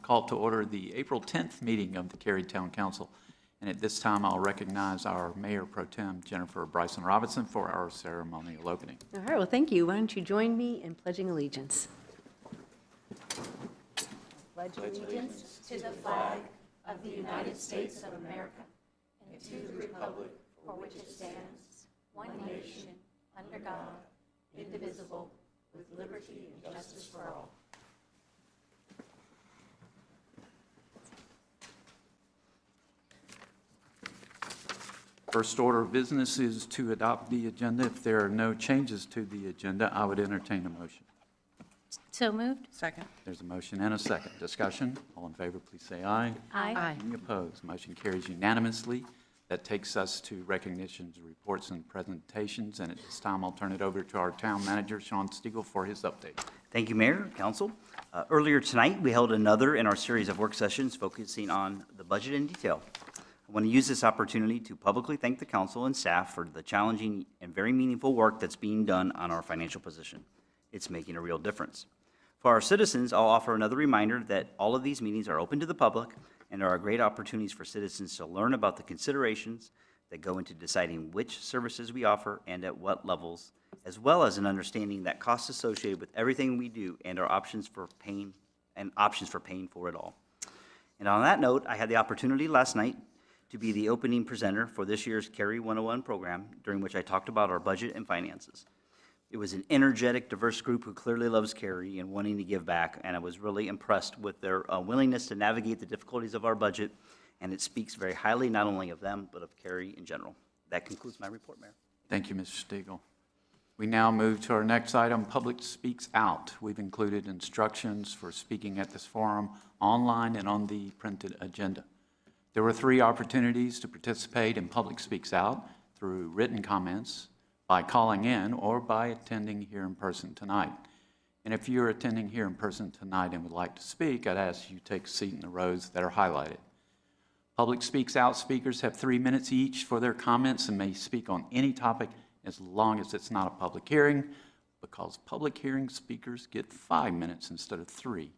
call to order the April 10th meeting of the Cary Town Council. And at this time, I'll recognize our Mayor Pro Tem, Jennifer Bryson Robinson, for our ceremonial opening. All right, well, thank you. Why don't you join me in pledging allegiance? Pledge allegiance to the flag of the United States of America and to the republic for which it stands, one nation, under God, indivisible, with liberty and justice for all. First order of business is to adopt the agenda. If there are no changes to the agenda, I would entertain a motion. So moved. Second. There's a motion and a second. Discussion. All in favor, please say aye. Aye. Any opposed? Motion carries unanimously. That takes us to recognitions, reports, and presentations. And at this time, I'll turn it over to our town manager, Sean Stiegel, for his update. Thank you, Mayor, Council. Earlier tonight, we held another in our series of work sessions focusing on the budget in detail. I want to use this opportunity to publicly thank the council and staff for the challenging and very meaningful work that's being done on our financial position. It's making a real difference. For our citizens, I'll offer another reminder that all of these meetings are open to the public and there are great opportunities for citizens to learn about the considerations that go into deciding which services we offer and at what levels, as well as an understanding that costs associated with everything we do and our options for paying for it all. And on that note, I had the opportunity last night to be the opening presenter for this year's Cary 101 program, during which I talked about our budget and finances. It was an energetic, diverse group who clearly loves Cary and wanting to give back, and I was really impressed with their willingness to navigate the difficulties of our budget, and it speaks very highly not only of them, but of Cary in general. That concludes my report, Mayor. Thank you, Mr. Stiegel. We now move to our next item, Public Speaks Out. We've included instructions for speaking at this forum online and on the printed agenda. There were 3 opportunities to participate in Public Speaks Out: through written comments, by calling in, or by attending here in person tonight. And if you're attending here in person tonight and would like to speak, I'd ask you to take a seat in the rows that are highlighted. Public Speaks Out speakers have 3 minutes each for their comments and may speak on any topic as long as it's not a public hearing, because public hearing speakers get 5 minutes instead of 3.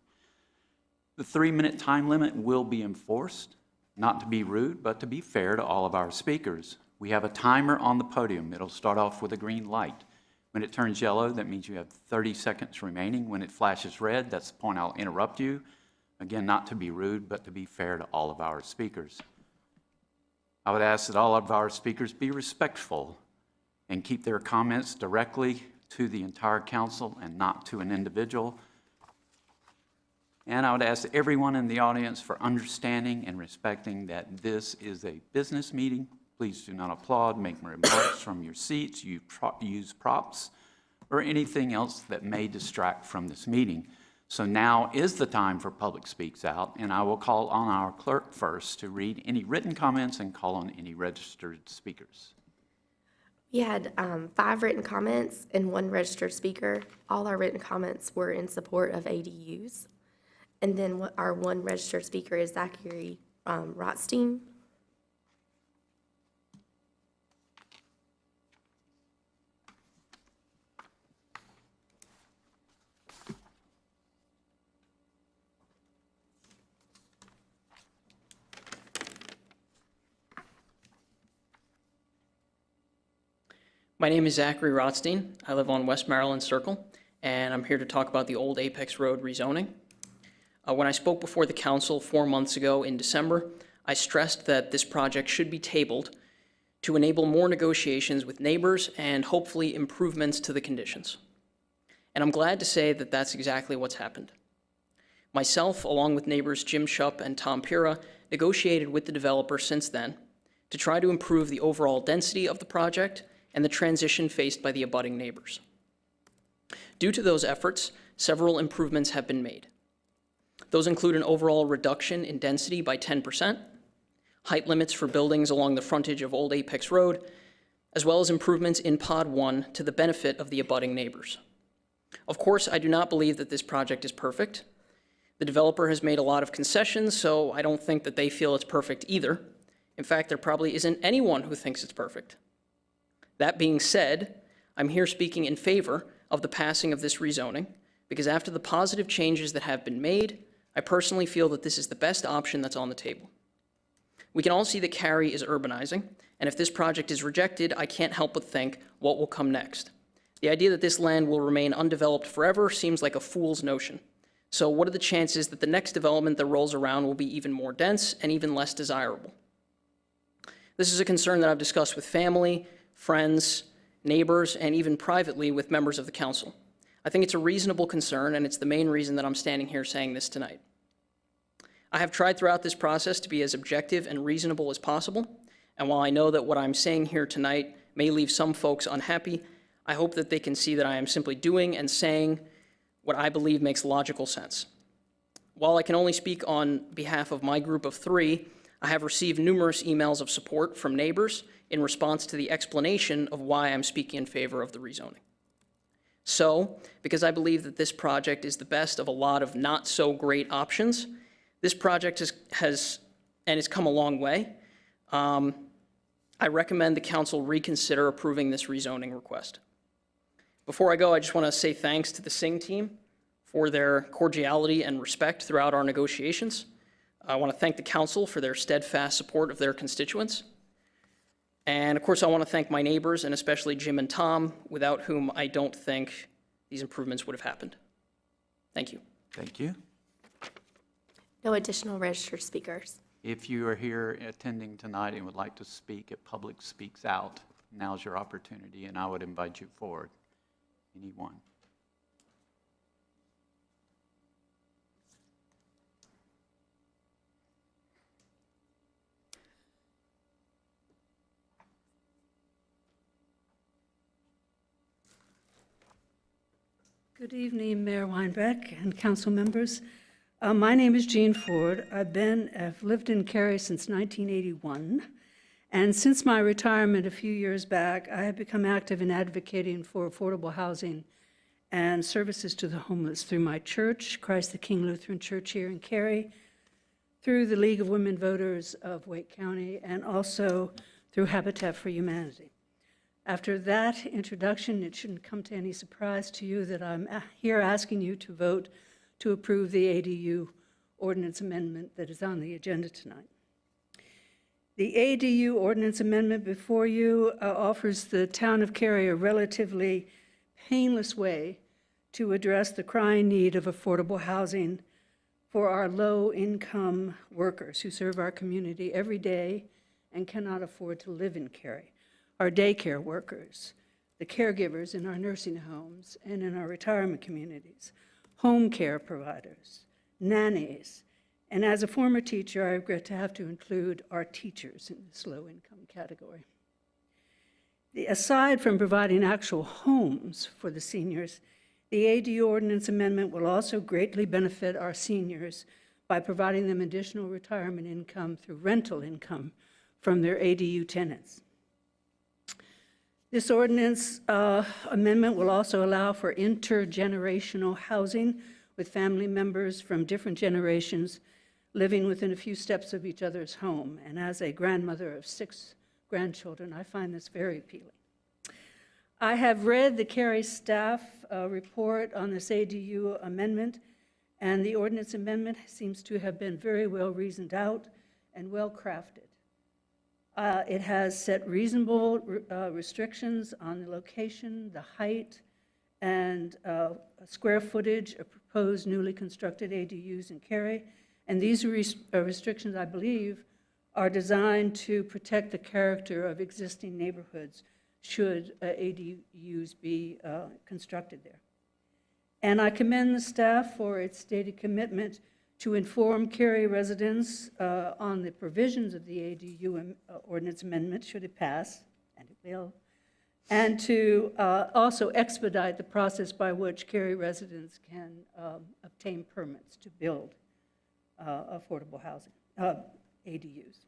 The 3-minute time limit will be enforced, not to be rude, but to be fair to all of our speakers. We have a timer on the podium. It'll start off with a green light. When it turns yellow, that means you have 30 seconds remaining. When it flashes red, that's the point I'll interrupt you. Again, not to be rude, but to be fair to all of our speakers. I would ask that all of our speakers be respectful and keep their comments directly to the entire council and not to an individual. And I would ask everyone in the audience for understanding and respecting that this is a business meeting. Please do not applaud, make remarks from your seats, use props, or anything else that may distract from this meeting. So now is the time for Public Speaks Out, and I will call on our clerk first to read any written comments and call on any registered speakers. We had 5 written comments and 1 registered speaker. All our written comments were in support of ADUs. And then our 1 registered speaker is Cary Rothstein. My name is Cary Rothstein. I live on West Maryland Circle, and I'm here to talk about the old Apex Road rezoning. When I spoke before the council 4 months ago in December, I stressed that this project should be tabled to enable more negotiations with neighbors and hopefully improvements to the conditions. And I'm glad to say that that's exactly what's happened. Myself, along with neighbors Jim Shupp and Tom Pira, negotiated with the developer since then to try to improve the overall density of the project and the transition faced by the abutting neighbors. Due to those efforts, several improvements have been made. Those include an overall reduction in density by 10%, height limits for buildings along the frontage of Old Apex Road, as well as improvements in Pod 1 to the benefit of the abutting neighbors. Of course, I do not believe that this project is perfect. The developer has made a lot of concessions, so I don't think that they feel it's perfect either. In fact, there probably isn't anyone who thinks it's perfect. That being said, I'm here speaking in favor of the passing of this rezoning, because after the positive changes that have been made, I personally feel that this is the best option that's on the table. We can all see that Cary is urbanizing, and if this project is rejected, I can't help but think, what will come next? The idea that this land will remain undeveloped forever seems like a fool's notion. So what are the chances that the next development that rolls around will be even more dense and even less desirable? This is a concern that I've discussed with family, friends, neighbors, and even privately with members of the council. I think it's a reasonable concern, and it's the main reason that I'm standing here saying this tonight. I have tried throughout this process to be as objective and reasonable as possible, and while I know that what I'm saying here tonight may leave some folks unhappy, I hope that they can see that I am simply doing and saying what I believe makes logical sense. While I can only speak on behalf of my group of 3, I have received numerous emails of support from neighbors in response to the explanation of why I'm speaking in favor of the rezoning. So, because I believe that this project is the best of a lot of not so great options, this project has come a long way. I recommend the council reconsider approving this rezoning request. Before I go, I just want to say thanks to the Singh team for their cordiality and respect throughout our negotiations. I want to thank the council for their steadfast support of their constituents. And of course, I want to thank my neighbors, and especially Jim and Tom, without whom I don't think these improvements would have happened. Thank you. Thank you. No additional registered speakers. If you are here attending tonight and would like to speak at Public Speaks Out, now's your opportunity, and I would invite you forward. Anyone? Good evening, Mayor Weinbeck and council members. My name is Jean Ford. I've lived in Cary since 1981, and since my retirement a few years back, I have become active in advocating for affordable housing and services to the homeless through my church, Christ the King Lutheran Church here in Cary, through the League of Women Voters of Wake County, and also through Habitat for Humanity. After that introduction, it shouldn't come to any surprise to you that I'm here asking you to vote to approve the ADU ordinance amendment that is on the agenda tonight. The ADU ordinance amendment before you offers the town of Cary a relatively painless way to address the crying need of affordable housing for our low-income workers who serve our community every day and cannot afford to live in Cary. Our daycare workers, the caregivers in our nursing homes and in our retirement communities, home care providers, nannies, and as a former teacher, I regret to have to include our teachers in this low-income category. Aside from providing actual homes for the seniors, the ADU ordinance amendment will also greatly benefit our seniors by providing them additional retirement income through rental income from their ADU tenants. This ordinance amendment will also allow for intergenerational housing with family members from different generations living within a few steps of each other's home. And as a grandmother of 6 grandchildren, I find this very appealing. I have read the Cary staff report on this ADU amendment, and the ordinance amendment seems to have been very well reasoned out and well crafted. It has set reasonable restrictions on the location, the height, and square footage of proposed newly constructed ADUs in Cary. And these restrictions, I believe, are designed to protect the character of existing neighborhoods should ADUs be constructed there. And I commend the staff for its stated commitment to inform Cary residents on the provisions of the ADU ordinance amendment, should it pass, and it will, and to also expedite the process by which Cary residents can obtain permits to build affordable housing, ADUs.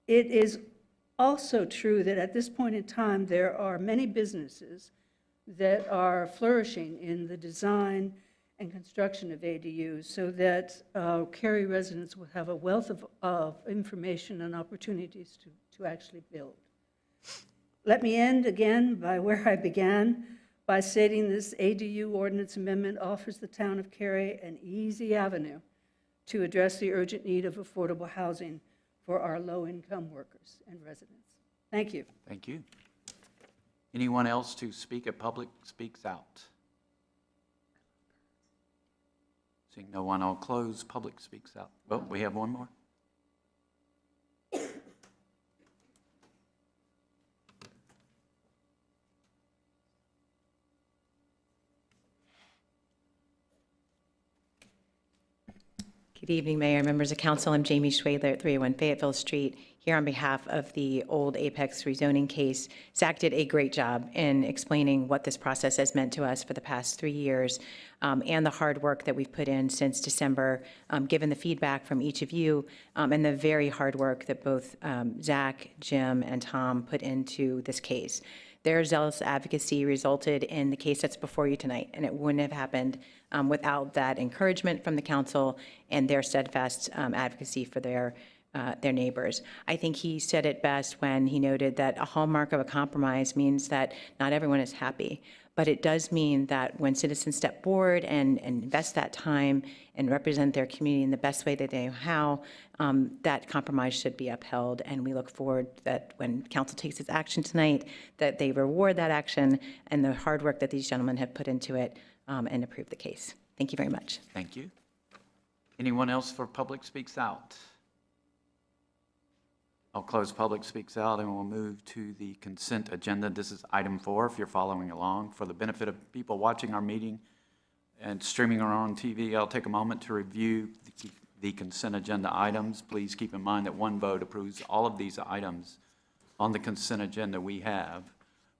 It is also true that at this point in time, there are many businesses that are flourishing in the design and construction of ADUs, so that Cary residents will have a wealth of information and opportunities to actually build. Let me end again by where I began, by stating this ADU ordinance amendment offers the town of Cary an easy avenue to address the urgent need of affordable housing for our low-income workers and residents. Thank you. Thank you. Anyone else to speak at Public Speaks Out? Seeing no one, I'll close Public Speaks Out. Oh, we have one more. Good evening, Mayor, members of council. I'm Jamie Schwadler at 301 Fayetteville Street, here on behalf of the old Apex rezoning case. Zach did a great job in explaining what this process has meant to us for the past 3 years, and the hard work that we've put in since December, given the feedback from each of you, and the very hard work that both Zach, Jim, and Tom put into this case. Their zealous advocacy resulted in the case that's before you tonight, and it wouldn't have happened without that encouragement from the council and their steadfast advocacy for their neighbors. I think he said it best when he noted that a hallmark of a compromise means that not everyone is happy, but it does mean that when citizens step forward and invest that time and represent their community in the best way that they know how, that compromise should be upheld. And we look forward that when council takes its action tonight, that they reward that action and the hard work that these gentlemen have put into it and approve the case. Thank you very much. Thank you. Anyone else for Public Speaks Out? I'll close Public Speaks Out and we'll move to the consent agenda. This is item 4, if you're following along. For the benefit of people watching our meeting and streaming or on TV, I'll take a moment to review the consent agenda items. Please keep in mind that one vote approves all of these items on the consent agenda. We have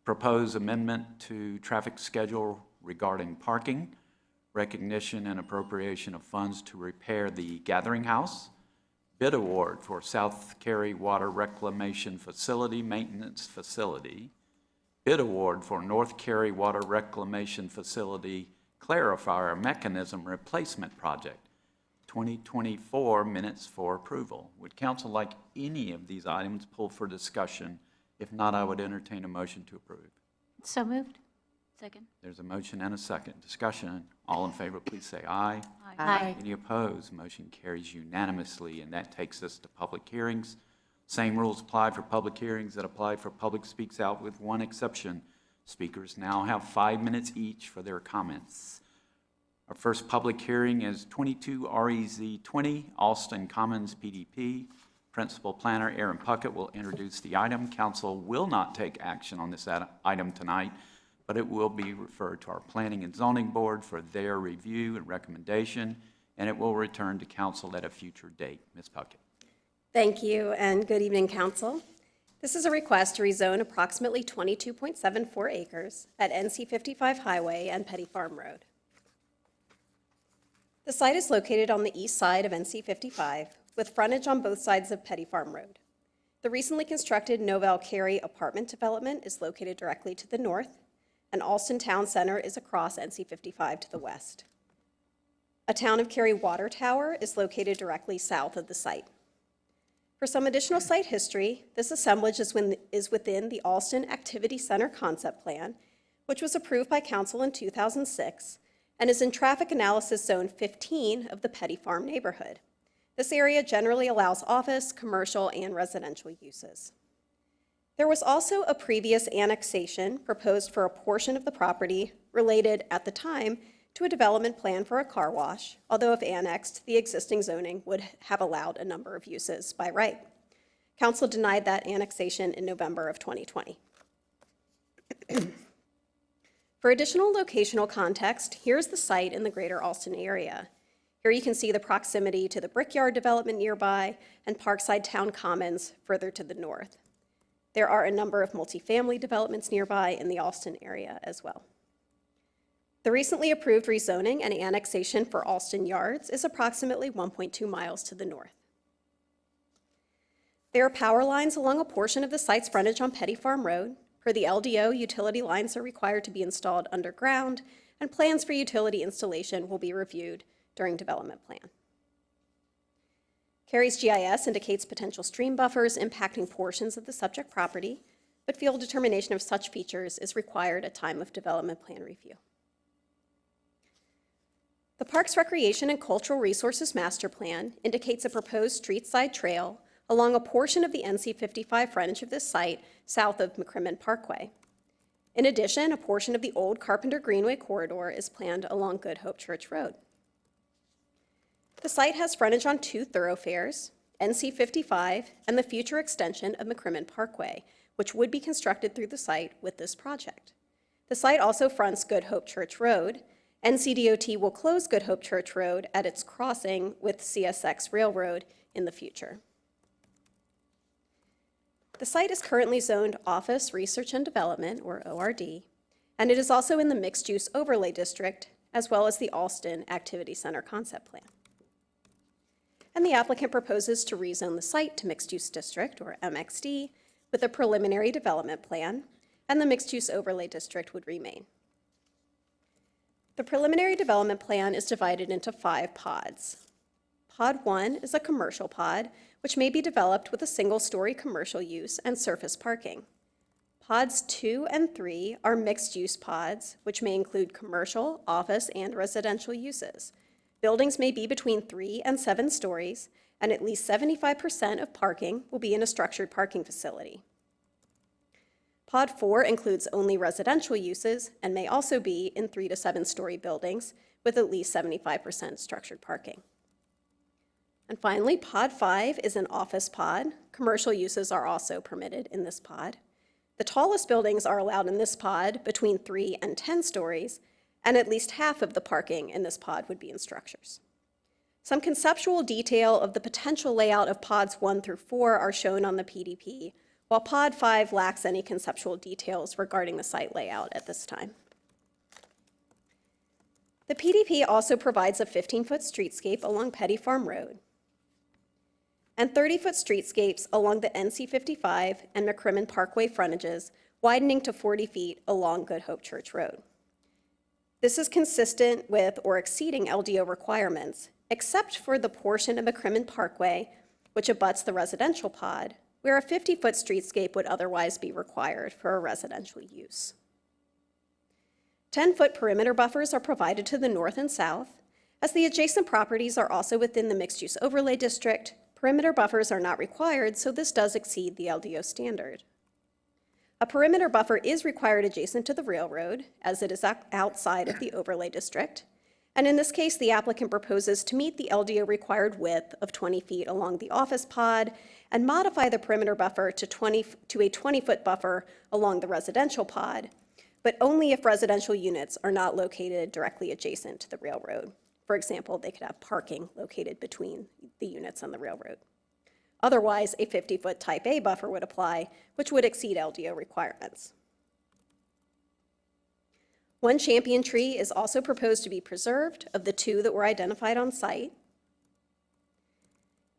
proposed amendment to traffic schedule regarding parking, recognition and appropriation of funds to repair the Gathering House, bid award for South Cary Water Reclamation Facility Maintenance Facility, bid award for North Cary Water Reclamation Facility Clarifier Mechanism Replacement Project, 2024 minutes for approval. Would council like any of these items pulled for discussion? If not, I would entertain a motion to approve. So moved. Second. There's a motion and a second. Discussion. All in favor, please say aye. Aye. Any opposed? Motion carries unanimously, and that takes us to public hearings. Same rules apply for public hearings that apply for Public Speaks Out, with one exception. Speakers now have 5 minutes each for their comments. Our first public hearing is 22 REZ 20, Alston Commons PDP. Principal Planner Aaron Puckett will introduce the item. Council will not take action on this item tonight, but it will be referred to our Planning and Zoning Board for their review and recommendation, and it will return to council at a future date. Ms. Puckett. Thank you, and good evening, council. This is a request to rezone approximately 22.74 acres at NC 55 Highway and Petty Farm Road. The site is located on the east side of NC 55, with frontage on both sides of Petty Farm Road. The recently constructed Novell Cary apartment development is located directly to the north, and Alston Town Center is across NC 55 to the west. A Town of Cary water tower is located directly south of the site. For some additional site history, this assemblage is within the Alston Activity Center concept plan, which was approved by council in 2006, and is in traffic analysis zone 15 of the Petty Farm neighborhood. This area generally allows office, commercial, and residential uses. There was also a previous annexation proposed for a portion of the property related at the time to a development plan for a car wash, although if annexed, the existing zoning would have allowed a number of uses by right. Council denied that annexation in November of 2020. For additional locational context, here's the site in the greater Alston area. Here you can see the proximity to the Brickyard development nearby and Parkside Town Commons further to the north. There are a number of multifamily developments nearby in the Alston area as well. The recently approved rezoning and annexation for Alston Yards is approximately 1.2 miles to the north. There are power lines along a portion of the site's frontage on Petty Farm Road. Per the LDO, utility lines are required to be installed underground, and plans for utility installation will be reviewed during development plan. Cary's GIS indicates potential stream buffers impacting portions of the subject property. but field determination of such features is required at time of development plan review. The Parks, Recreation, and Cultural Resources Master Plan indicates a proposed street-side trail along a portion of the NC 55 frontage of this site south of McCrimmon Parkway. In addition, a portion of the old Carpenter Greenway corridor is planned along Good Hope Church Road. The site has frontage on 2 thoroughfares, NC 55 and the future extension of McCrimmon Parkway, which would be constructed through the site with this project. The site also fronts Good Hope Church Road. NCDOT will close Good Hope Church Road at its crossing with CSX Railroad in the future. The site is currently zoned Office Research and Development, or ORD, and it is also in the Mixed Use Overlay District, as well as the Alston Activity Center Concept Plan. And the applicant proposes to rezone the site to Mixed Use District, or MXD, with a preliminary development plan, and the Mixed Use Overlay District would remain. The preliminary development plan is divided into 5 pods. Pod 1 is a commercial pod, which may be developed with a single-story commercial use and surface parking. Pods 2 and 3 are mixed-use pods, which may include commercial, office, and residential uses. Buildings may be between 3 and 7 stories, and at least 75% of parking will be in a structured parking facility. Pod 4 includes only residential uses and may also be in 3 to 7 story buildings with at least 75% structured parking. And finally, Pod 5 is an office pod. Commercial uses are also permitted in this pod. The tallest buildings are allowed in this pod between 3 and 10 stories, and at least half of the parking in this pod would be in structures. Some conceptual detail of the potential layout of pods 1 through 4 are shown on the PDP, while Pod 5 lacks any conceptual details regarding the site layout at this time. The PDP also provides a 15-foot streetscape along Petty Farm Road and 30-foot streetscapes along the NC 55 and McCrimmon Parkway frontages, widening to 40 feet along Good Hope Church Road. This is consistent with or exceeding LDO requirements, except for the portion of McCrimmon Parkway, which abuts the residential pod, where a 50-foot streetscape would otherwise be required for a residential use. 10-foot perimeter buffers are provided to the north and south. As the adjacent properties are also within the mixed-use overlay district, perimeter buffers are not required, so this does exceed the LDO standard. A perimeter buffer is required adjacent to the railroad, as it is outside of the overlay district. And in this case, the applicant proposes to meet the LDO required width of 20 feet along the office pod and modify the perimeter buffer to a 20-foot buffer along the residential pod, but only if residential units are not located directly adjacent to the railroad. For example, they could have parking located between the units on the railroad. Otherwise, a 50-foot type A buffer would apply, which would exceed LDO requirements. One champion tree is also proposed to be preserved of the 2 that were identified on site.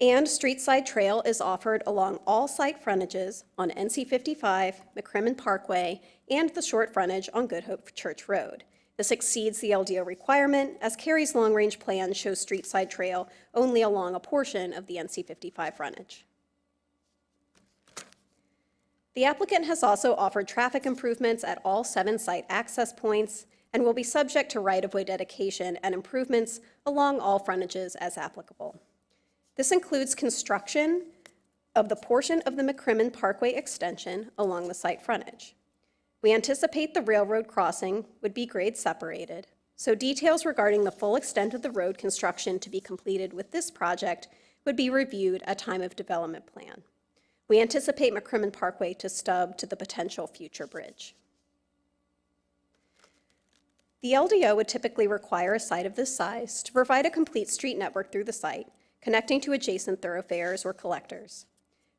And street-side trail is offered along all site frontages on NC 55, McCrimmon Parkway, and the short frontage on Good Hope Church Road. This exceeds the LDO requirement, as Cary's long-range plan shows street-side trail only along a portion of the NC 55 frontage. The applicant has also offered traffic improvements at all 7 site access points and will be subject to right-of-way dedication and improvements along all frontages as applicable. This includes construction of the portion of the McCrimmon Parkway extension along the site frontage. We anticipate the railroad crossing would be grade separated, so details regarding the full extent of the road construction to be completed with this project would be reviewed at time of development plan. We anticipate McCrimmon Parkway to stub to the potential future bridge. The LDO would typically require a site of this size to provide a complete street network through the site, connecting to adjacent thoroughfares or collectors.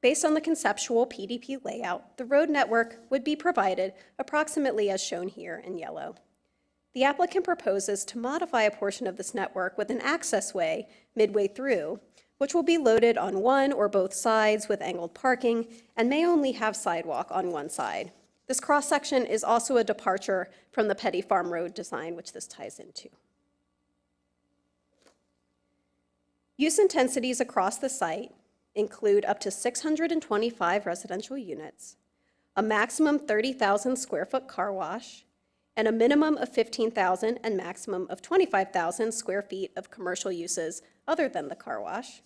Based on the conceptual PDP layout, the road network would be provided approximately as shown here in yellow. The applicant proposes to modify a portion of this network with an access way midway through, which will be loaded on one or both sides with angled parking and may only have sidewalk on one side. This cross-section is also a departure from the Petty Farm Road design, which this ties into. Use intensities across the site include up to 625 residential units, a maximum 30,000 square foot car wash, and a minimum of 15,000 and maximum of 25,000 square feet of commercial uses other than the car wash,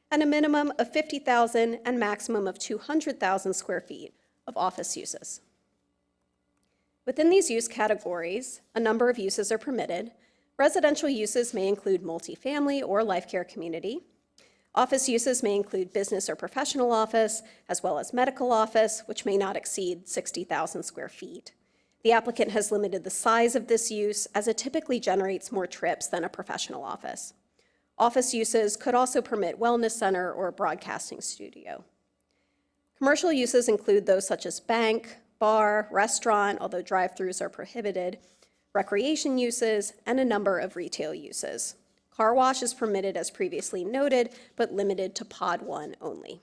and a minimum of 50,000 and maximum of 200,000 square feet of office uses. Within these use categories, a number of uses are permitted. Residential uses may include multifamily or life care community. Office uses may include business or professional office, as well as medical office, which may not exceed 60,000 square feet. The applicant has limited the size of this use as it typically generates more trips than a professional office. Office uses could also permit wellness center or a broadcasting studio. Commercial uses include those such as bank, bar, restaurant, although drive-throughs are prohibited, recreation uses, and a number of retail uses. Car wash is permitted as previously noted, but limited to Pod 1 only.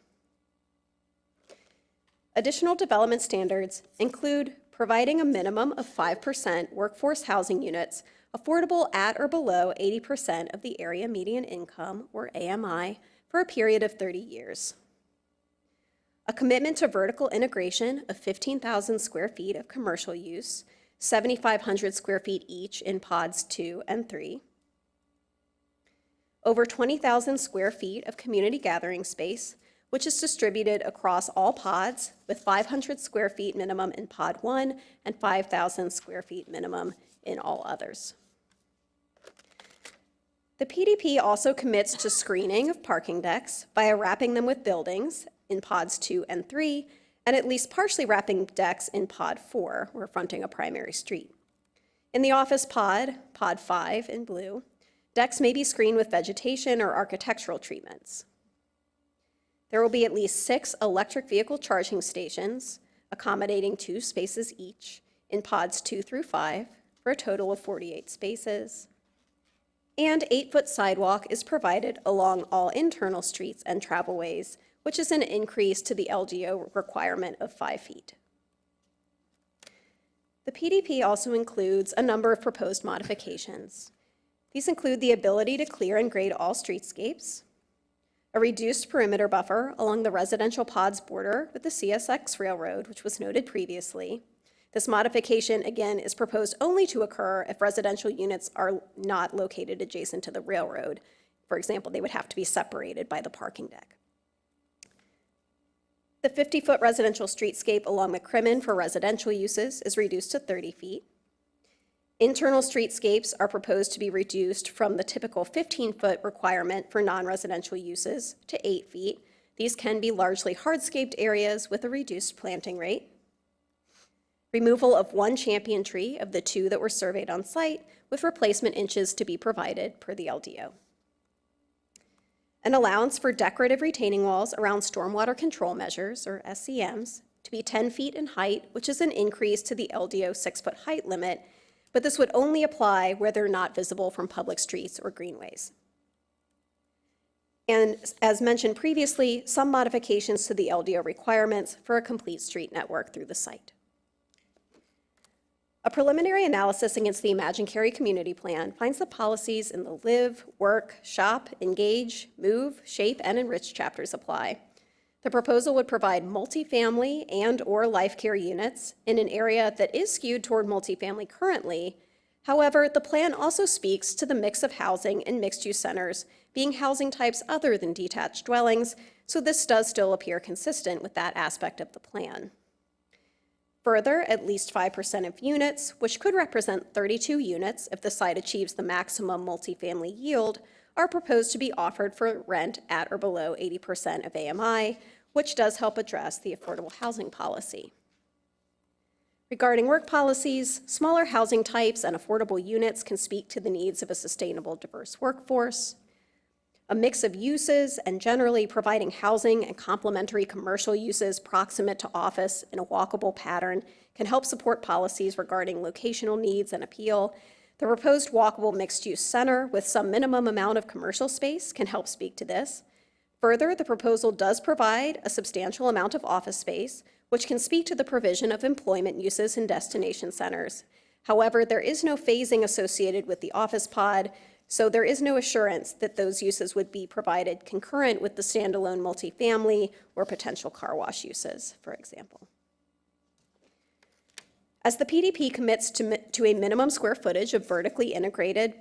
Additional development standards include providing a minimum of 5% workforce housing units affordable at or below 80% of the area median income, or AMI, for a period of 30 years. A commitment to vertical integration of 15,000 square feet of commercial use, 7,500 square feet each in pods 2 and 3. Over 20,000 square feet of community gathering space, which is distributed across all pods with 500 square feet minimum in pod 1 and 5,000 square feet minimum in all others. The PDP also commits to screening of parking decks via wrapping them with buildings in pods 2 and 3, and at least partially wrapping decks in pod 4, where fronting a primary street. In the office pod, pod 5 in blue, decks may be screened with vegetation or architectural treatments. There will be at least 6 electric vehicle charging stations, accommodating 2 spaces each, in pods 2 through 5, for a total of 48 spaces. And 8-foot sidewalk is provided along all internal streets and travelways, which is an increase to the LDO requirement of 5 feet. The PDP also includes a number of proposed modifications. These include the ability to clear and grade all streetscapes, a reduced perimeter buffer along the residential pods border with the CSX railroad, which was noted previously. This modification, again, is proposed only to occur if residential units are not located adjacent to the railroad. For example, they would have to be separated by the parking deck. The 50-foot residential streetscape along McCrimmon for residential uses is reduced to 30 feet. Internal streetscapes are proposed to be reduced from the typical 15-foot requirement for non-residential uses to 8 feet. These can be largely hardscaped areas with a reduced planting rate. Removal of 1 champion tree of the 2 that were surveyed on site, with replacement inches to be provided per the LDO. An allowance for decorative retaining walls around stormwater control measures, or SCMs, to be 10 feet in height, which is an increase to the LDO 6-foot height limit, but this would only apply where they're not visible from public streets or greenways. And as mentioned previously, some modifications to the LDO requirements for a complete street network through the site. A preliminary analysis against the Imagine Cary Community Plan finds the policies in the Live, Work, Shop, Engage, Move, Shape, and Enrich chapters apply. The proposal would provide multifamily and/or life care units in an area that is skewed toward multifamily currently. However, the plan also speaks to the mix of housing in mixed-use centers being housing types other than detached dwellings, so this does still appear consistent with that aspect of the plan. Further, at least 5% of units, which could represent 32 units if the site achieves the maximum multifamily yield, are proposed to be offered for rent at or below 80% of AMI, which does help address the affordable housing policy. Regarding work policies, smaller housing types and affordable units can speak to the needs of a sustainable, diverse workforce. A mix of uses and generally providing housing and complementary commercial uses proximate to office in a walkable pattern can help support policies regarding locational needs and appeal. The proposed walkable mixed-use center with some minimum amount of commercial space can help speak to this. Further, the proposal does provide a substantial amount of office space, which can speak to the provision of employment uses in destination centers. However, there is no phasing associated with the office pod, so there is no assurance that those uses would be provided concurrent with the standalone multifamily or potential car wash uses, for example. As the PDP commits to a minimum square footage of vertically integrated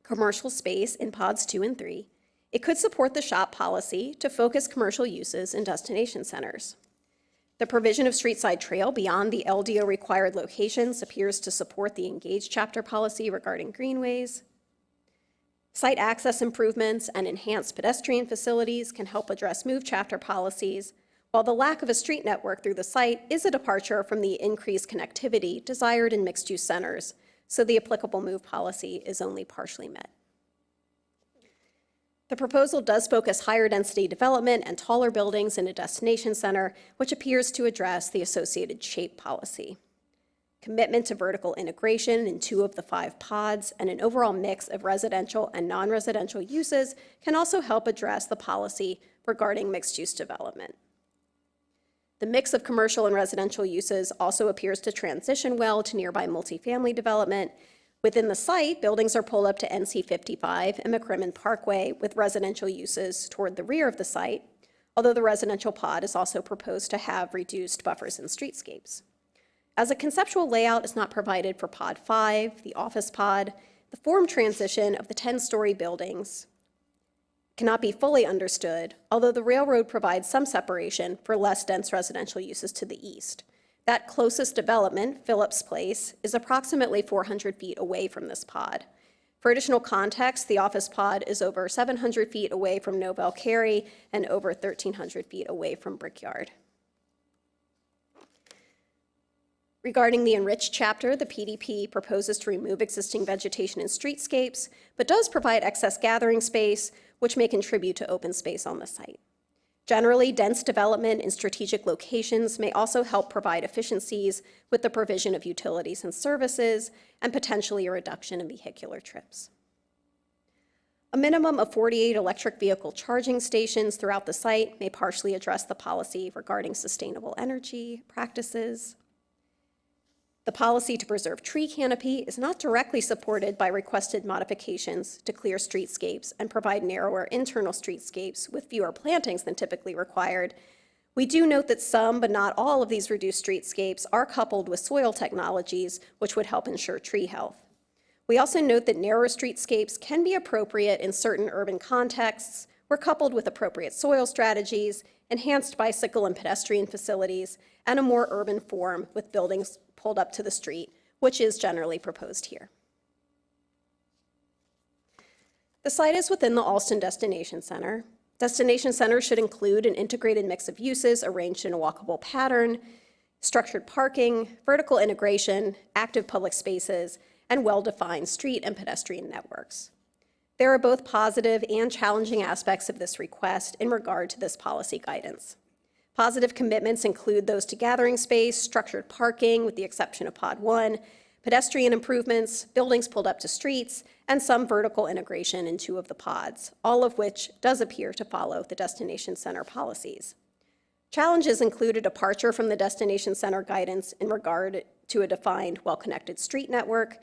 commercial space in pods 2 and 3, it could support the SHOP policy to focus commercial uses in destination centers. The provision of street-side trail beyond the LDO required locations appears to support the engaged chapter policy regarding greenways. Site access improvements and enhanced pedestrian facilities can help address move chapter policies, while the lack of a street network through the site is a departure from the increased connectivity desired in mixed-use centers, so the applicable move policy is only partially met. The proposal does focus higher density development and taller buildings in a destination center, which appears to address the associated shape policy. Commitment to vertical integration in 2 of the 5 pods and an overall mix of residential and non-residential uses can also help address the policy regarding mixed-use development. The mix of commercial and residential uses also appears to transition well to nearby multifamily development. Within the site, buildings are pulled up to NC 55 and McCrimmon Parkway with residential uses toward the rear of the site, although the residential pod is also proposed to have reduced buffers and streetscapes. As a conceptual layout is not provided for Pod 5, the office pod, the form transition of the 10-story buildings cannot be fully understood, although the railroad provides some separation for less dense residential uses to the east. That closest development, Phillips Place, is approximately 400 feet away from this pod. For additional context, the office pod is over 700 feet away from Novell Cary and over 1,300 feet away from Brickyard. Regarding the enriched chapter, the PDP proposes to remove existing vegetation and streetscapes, but does provide excess gathering space, which may contribute to open space on the site. Generally, dense development in strategic locations may also help provide efficiencies with the provision of utilities and services, and potentially a reduction in vehicular trips. A minimum of 48 electric vehicle charging stations throughout the site may partially address the policy regarding sustainable energy practices. The policy to preserve tree canopy is not directly supported by requested modifications to clear streetscapes and provide narrower internal streetscapes with fewer plantings than typically required. We do note that some, but not all, of these reduced streetscapes are coupled with soil technologies, which would help ensure tree health. We also note that narrower streetscapes can be appropriate in certain urban contexts where coupled with appropriate soil strategies, enhanced bicycle and pedestrian facilities, and a more urban form with buildings pulled up to the street, which is generally proposed here. The site is within the Alston Destination Center. Destination Center should include an integrated mix of uses arranged in a walkable pattern, structured parking, vertical integration, active public spaces, and well-defined street and pedestrian networks. There are both positive and challenging aspects of this request in regard to this policy guidance. Positive commitments include those to gathering space, structured parking, with the exception of Pod 1, pedestrian improvements, buildings pulled up to streets, and some vertical integration in 2 of the pods, all of which does appear to follow the destination center policies. Challenges include a departure from the destination center guidance in regard to a defined, well-connected street network.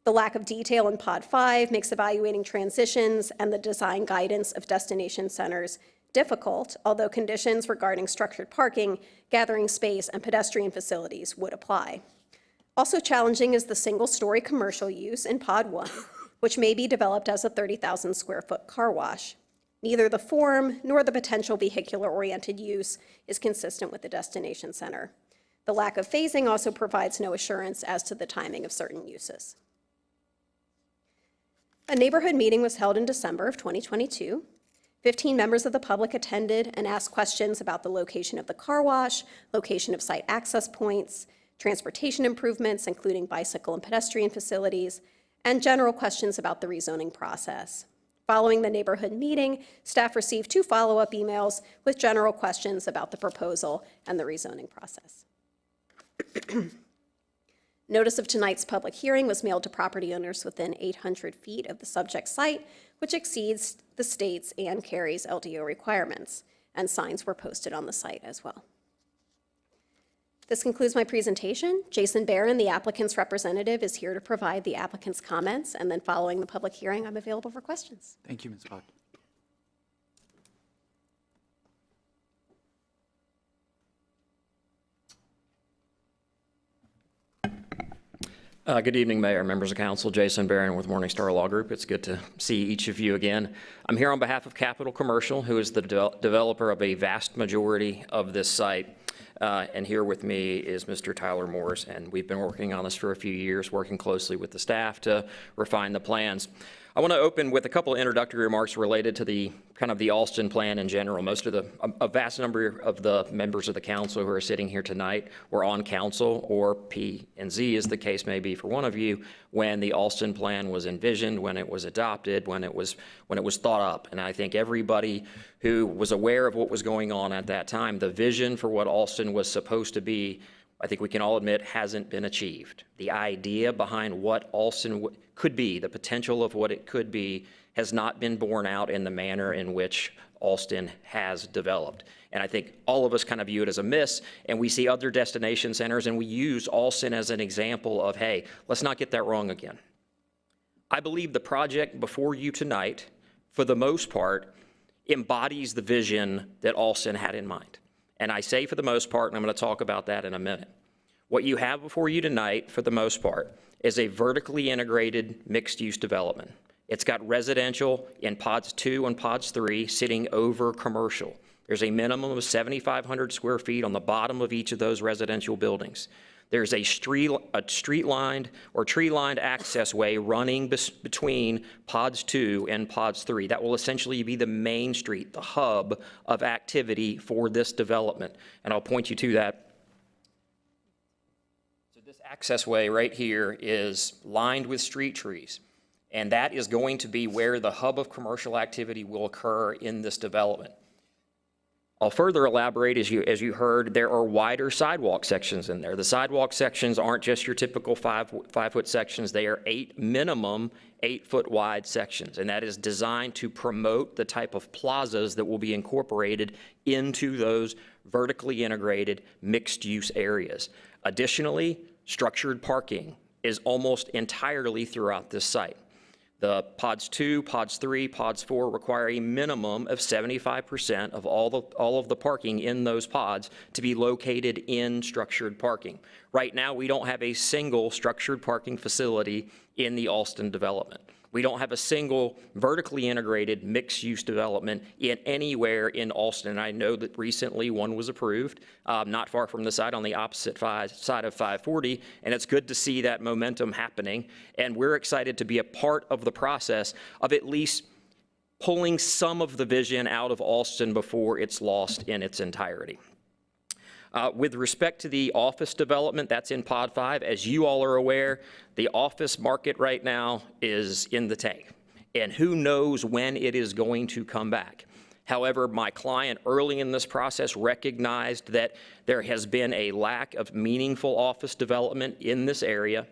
The lack of detail in Pod 5 makes evaluating transitions and the design guidance of destination centers difficult, although conditions regarding structured parking, gathering space, and pedestrian facilities would apply. Also challenging is the single-story commercial use in Pod 1, which may be developed as a 30,000 square foot car wash. Neither the form nor the potential vehicular-oriented use is consistent with the destination center. The lack of phasing also provides no assurance as to the timing of certain uses. A neighborhood meeting was held in December of 2022. 15 members of the public attended and asked questions about the location of the car wash, location of site access points, transportation improvements, including bicycle and pedestrian facilities, and general questions about the rezoning process. Following the neighborhood meeting, staff received 2 follow-up emails with general questions about the proposal and the rezoning process. Notice of tonight's public hearing was mailed to property owners within 800 feet of the subject site, which exceeds the state's and Cary's LDO requirements, and signs were posted on the site as well. This concludes my presentation. Jason Barron, the applicant's representative, is here to provide the applicant's comments, and then following the public hearing, I'm available for questions. Thank you, Ms. Buck. Good evening, Mayor, members of council. Jason Barron with Morningstar Law Group. It's good to see each of you again. I'm here on behalf of Capital Commercial, who is the developer of a vast majority of this site. And here with me is Mr. Tyler Morris, and we've been working on this for a few years, working closely with the staff to refine the plans. I want to open with a couple of introductory remarks related to the kind of the Alston plan in general. A vast number of the members of the council who are sitting here tonight were on council, or P and Z as the case may be for one of you, when the Alston plan was envisioned, when it was adopted, when it was thought up. And I think everybody who was aware of what was going on at that time, the vision for what Alston was supposed to be, I think we can all admit hasn't been achieved. The idea behind what Alston could be, the potential of what it could be, has not been borne out in the manner in which Alston has developed. And I think all of us kind of view it as a miss, and we see other destination centers, and we use Alston as an example of, hey, let's not get that wrong again. I believe the project before you tonight, for the most part, embodies the vision that Alston had in mind. And I say for the most part, and I'm going to talk about that in a minute. What you have before you tonight, for the most part, is a vertically integrated mixed-use development. It's got residential in pods 2 and pods 3 sitting over commercial. There's a minimum of 7,500 square feet on the bottom of each of those residential buildings. There's a street-lined or tree-lined accessway running between pods 2 and pods 3. That will essentially be the main street, the hub of activity for this development. And I'll point you to that. So this accessway right here is lined with street trees. And that is going to be where the hub of commercial activity will occur in this development. I'll further elaborate, as you heard, there are wider sidewalk sections in there. The sidewalk sections aren't just your typical five-foot sections. They are minimum 8-foot wide sections, and that is designed to promote the type of plazas that will be incorporated into those vertically integrated mixed-use areas. Additionally, structured parking is almost entirely throughout this site. The pods 2, pods 3, pods 4 require a minimum of 75% of all of the parking in those pods to be located in structured parking. Right now, we don't have a single structured parking facility in the Alston development. We don't have a single vertically integrated mixed-use development anywhere in Alston. I know that recently one was approved, not far from the site on the opposite side of 540, and it's good to see that momentum happening. And we're excited to be a part of the process of at least pulling some of the vision out of Alston before it's lost in its entirety. With respect to the office development, that's in Pod 5. As you all are aware, the office market right now is in the tank, and who knows when it is going to come back. However, my client early in this process recognized that there has been a lack of meaningful office development in this area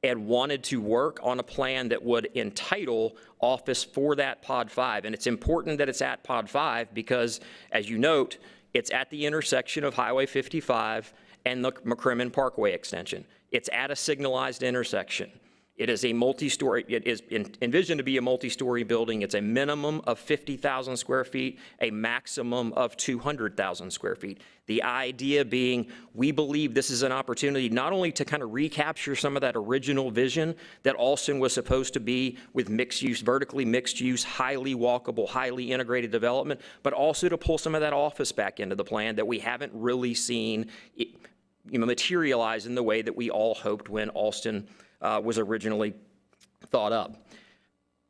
and wanted to work on a plan that would entitle office for that Pod 5. And it's important that it's at Pod 5 because, as you note, it's at the intersection of Highway 55 and the McCrimmon Parkway extension. It's at a signalized intersection. It is a multi-story, it is envisioned to be a multi-story building. It's a minimum of 50,000 square feet, a maximum of 200,000 square feet. The idea being, we believe this is an opportunity not only to kind of recapture some of that original vision that Alston was supposed to be with mixed use, vertically mixed use, highly walkable, highly integrated development, but also to pull some of that office back into the plan that we haven't really seen materialize in the way that we all hoped when Alston was originally thought up.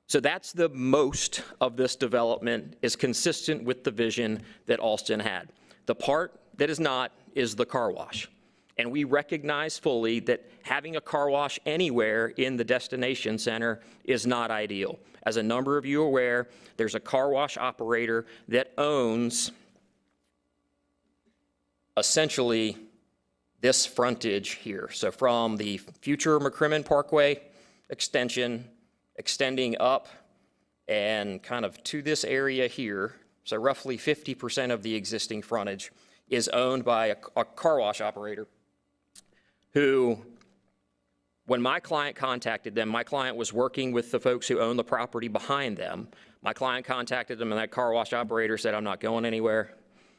So that's the most of this development is consistent with the vision that Alston had. The part that is not is the car wash. And we recognize fully that having a car wash anywhere in the destination center is not ideal. As a number of you are aware, there's a car wash operator that owns essentially this frontage here. So from the future McCrimmon Parkway extension, extending up and kind of to this area here, so roughly 50% of the existing frontage is owned by a car wash operator who, when my client contacted them, my client was working with the folks who own the property behind them. My client contacted them and that car wash operator said, I'm not going anywhere.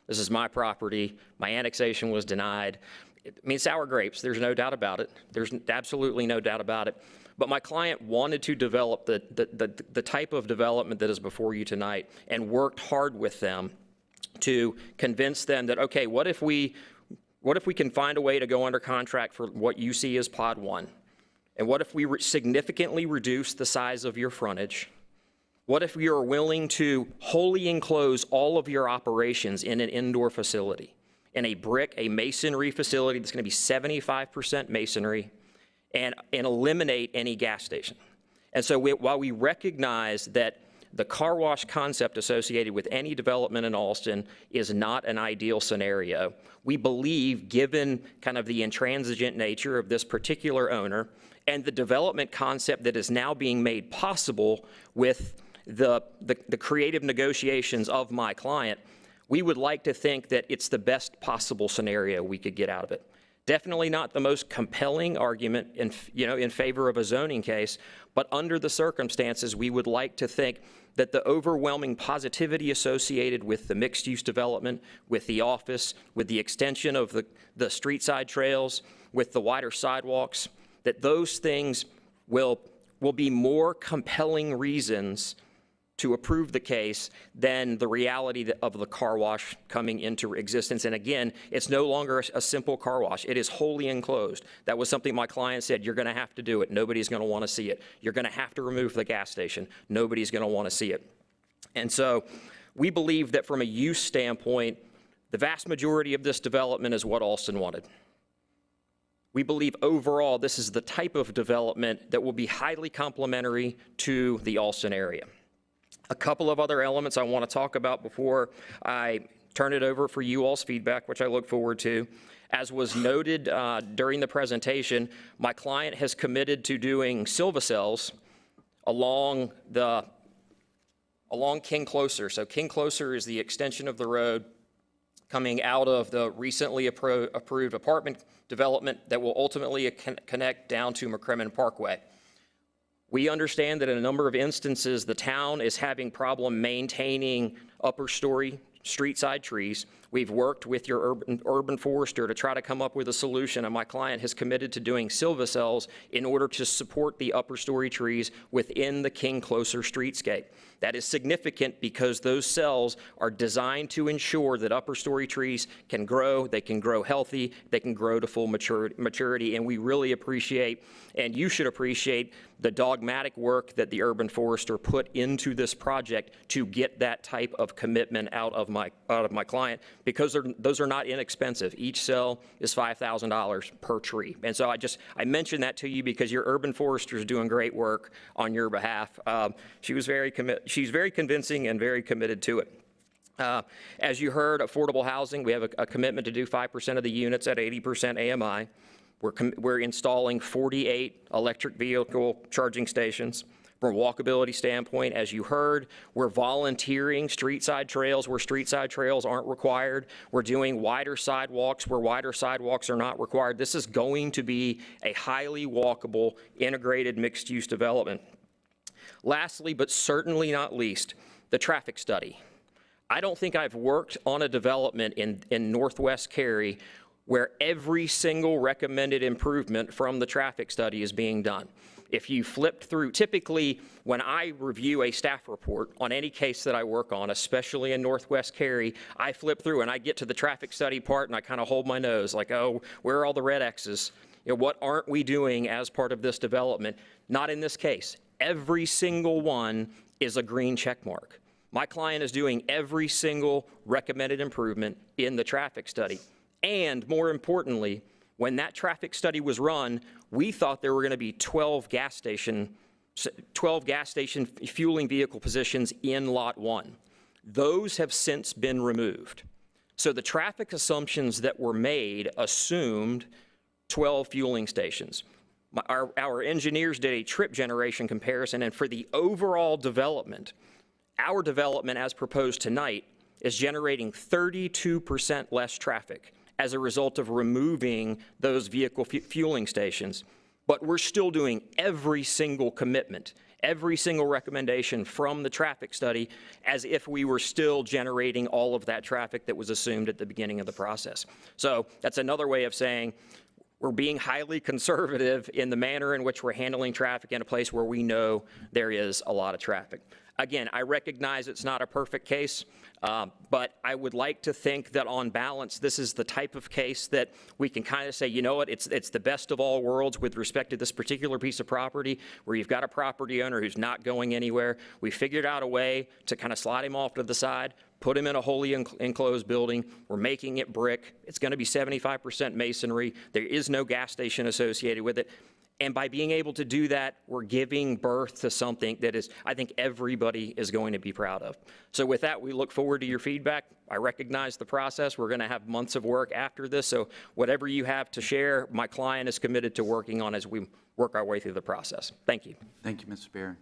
This is my property. My annexation was denied. sour grapes, there's no doubt about it. There's absolutely no doubt about it. But my client wanted to develop the type of development that is before you tonight and worked hard with them to convince them that, okay, what if we can find a way to go under contract for what you see as Pod 1? And what if we significantly reduce the size of your frontage? What if you're willing to wholly enclose all of your operations in an indoor facility, in a masonry facility that's going to be 75% masonry, and eliminate any gas station? And so while we recognize that the car wash concept associated with any development in Alston is not an ideal scenario, we believe, given kind of the intransigent nature of this particular owner and the development concept that is now being made possible with the creative negotiations of my client, we would like to think that it's the best possible scenario we could get out of it. Definitely not the most compelling argument in favor of a zoning case, but under the circumstances, we would like to think that the overwhelming positivity associated with the mixed-use development, with the office, with the extension of the street side trails, with the wider sidewalks, that those things will be more compelling reasons to approve the case than the reality of the car wash coming into existence. And again, it's no longer a simple car wash. It is wholly enclosed. That was something my client said, you're going to have to do it. Nobody's going to want to see it. You're going to have to remove the gas station. Nobody's going to want to see it. And so we believe that from a use standpoint, the vast majority of this development is what Alston wanted. We believe overall this is the type of development that will be highly complementary to the Alston area. A couple of other elements I want to talk about before I turn it over for you all's feedback, which I look forward to. As was noted during the presentation, my client has committed to doing Silva cells along King Closer. So King Closer is the extension of the road coming out of the recently approved apartment development that will ultimately connect down to McCrimmon Parkway. We understand that in a number of instances, the town is having problem maintaining upper story street side trees. We've worked with your urban forester to try to come up with a solution, and my client has committed to doing Silva cells in order to support the upper story trees within the King Closer streetscape. That is significant because those cells are designed to ensure that upper story trees can grow, they can grow healthy, they can grow to full maturity, and we really appreciate, and you should appreciate, the dogmatic work that the urban forester put into this project to get that type of commitment out of my client, because those are not inexpensive. Each cell is $5,000 per tree. And so I mentioned that to you because your urban forester is doing great work on your behalf. She's very convincing and very committed to it. As you heard, affordable housing, we have a commitment to do 5% of the units at 80% AMI. We're installing 48 electric vehicle charging stations. From a walkability standpoint, as you heard, we're volunteering street side trails where street side trails aren't required. We're doing wider sidewalks where wider sidewalks are not required. This is going to be a highly walkable, integrated mixed-use development. Lastly, but certainly not least, the traffic study. I don't think I've worked on a development in Northwest Cary where every single recommended improvement from the traffic study is being done. If you flipped through, typically when I review a staff report on any case that I work on, especially in Northwest Cary, I flip through and I get to the traffic study part and I kind of hold my nose like, oh, where are all the red X's? What aren't we doing as part of this development? Not in this case. Every single one is a green check mark. My client is doing every single recommended improvement in the traffic study. And more importantly, when that traffic study was run, we thought there were going to be 12 gas station fueling vehicle positions in Lot 1. Those have since been removed. So the traffic assumptions that were made assumed 12 fueling stations. Our engineers did a trip generation comparison, and for the overall development, our development as proposed tonight is generating 32% less traffic as a result of removing those vehicle fueling stations. But we're still doing every single commitment, every single recommendation from the traffic study as if we were still generating all of that traffic that was assumed at the beginning of the process. So that's another way of saying we're being highly conservative in the manner in which we're handling traffic in a place where we know there is a lot of traffic. Again, I recognize it's not a perfect case, but I would like to think that on balance, this is the type of case that we can kind of say, you know what, it's the best of all worlds with respect to this particular piece of property where you've got a property owner who's not going anywhere. We figured out a way to kind of slide him off to the side, put him in a wholly enclosed building. We're making it brick. It's going to be 75% masonry. There is no gas station associated with it. And by being able to do that, we're giving birth to something that is, I think everybody is going to be proud of. So with that, we look forward to your feedback. I recognize the process. We're going to have months of work after this. So whatever you have to share, my client is committed to working on as we work our way through the process. Thank you. Thank you, Mr. Barron.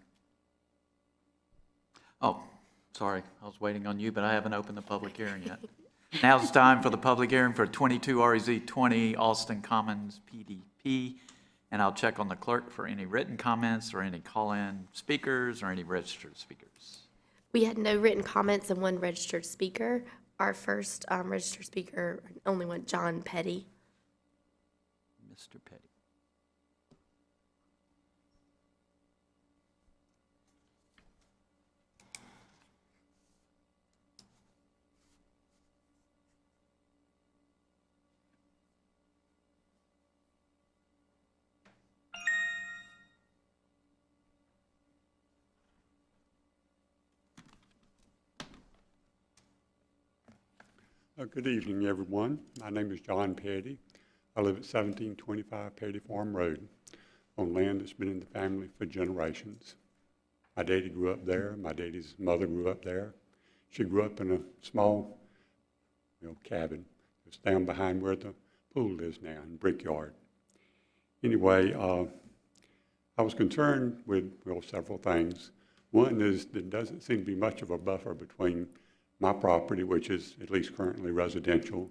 Oh, sorry, I was waiting on you, but I haven't opened the public hearing yet. Now it's time for the public hearing for 22 REZ 20 Alston Commons PDP. And I'll check on the clerk for any written comments or any call-in speakers or any registered speakers. We had no written comments and one registered speaker. Our first registered speaker only went John Petty. Mr. Petty. Good evening, everyone. My name is John Petty. I live at 1725 Petty Farm Road on land that's been in the family for generations. My daddy grew up there. My daddy's mother grew up there. She grew up in a small cabin. It's down behind where the pool is now, in Brickyard. Anyway, I was concerned with, several things. One is there doesn't seem to be much of a buffer between my property, which is at least currently residential,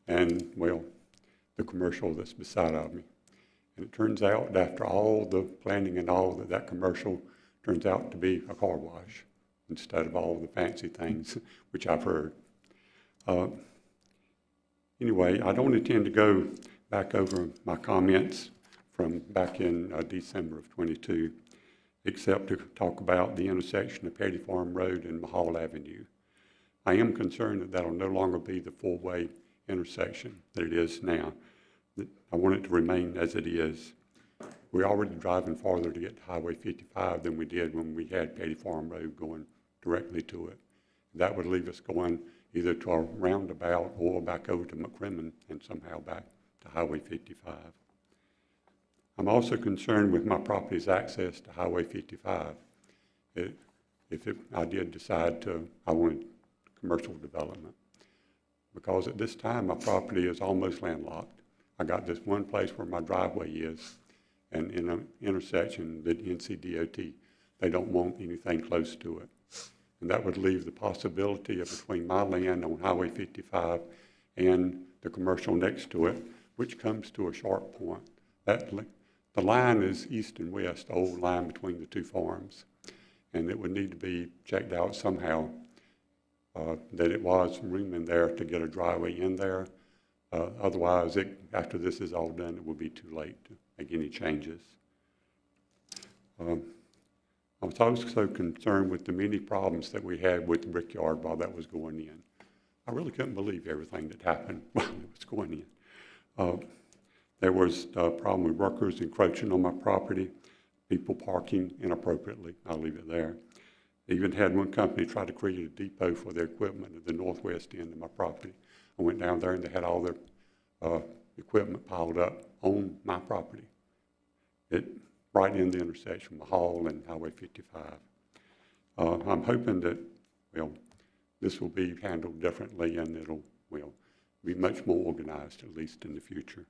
and, the commercial that's beside of me. And it turns out, after all the planning and all, that commercial turns out to be a car wash instead of all the fancy things, which I've heard. Anyway, I don't intend to go back over my comments from back in December of 22, except to talk about the intersection of Petty Farm Road and Mahal Avenue. I am concerned that that'll no longer be the four-way intersection that it is now. I want it to remain as it is. We're already driving farther to get to Highway 55 than we did when we had Petty Farm Road going directly to it. That would leave us going either to a roundabout or back over to McCrimmon and somehow back to Highway 55. I'm also concerned with my property's access to Highway 55. I did decide I wanted commercial development, because at this time my property is almost landlocked. I got this one place where my driveway is, and in an intersection, the NCDOT, they don't want anything close to it. And that would leave the possibility of between my land on Highway 55 and the commercial next to it, which comes to a sharp point. The line is east and west, the old line between the two farms, and it would need to be checked out somehow. That it was room in there to get a driveway in there. Otherwise, after this is all done, it will be too late to make any changes. I was also concerned with the many problems that we had with the Brickyard while that was going in. I really couldn't believe everything that happened while it was going in. There was a problem with workers encroaching on my property, people parking inappropriately. I'll leave it there. They even had one company try to create a depot for their equipment at the northwest end of my property. I went down there and they had all their equipment piled up on my property, right in the intersection, Mahal and Highway 55. I'm hoping that, this will be handled differently and it'll, be much more organized, at least in the future.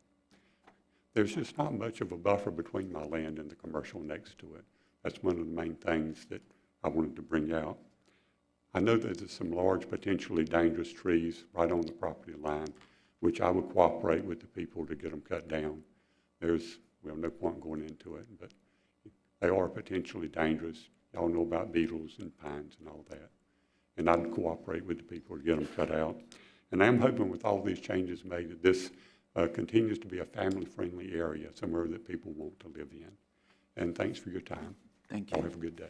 There's just not much of a buffer between my land and the commercial next to it. That's one of the main things that I wanted to bring out. I know that there's some large, potentially dangerous trees right on the property line, which I would cooperate with the people to get them cut down. There's, no point going into it, but they are potentially dangerous. Y'all know about beetles and pines and all that. And I'd cooperate with the people to get them cut out. And I'm hoping with all these changes made that this continues to be a family-friendly area, somewhere that people want to live in. And thanks for your time. Thank Y'all you. have a good day.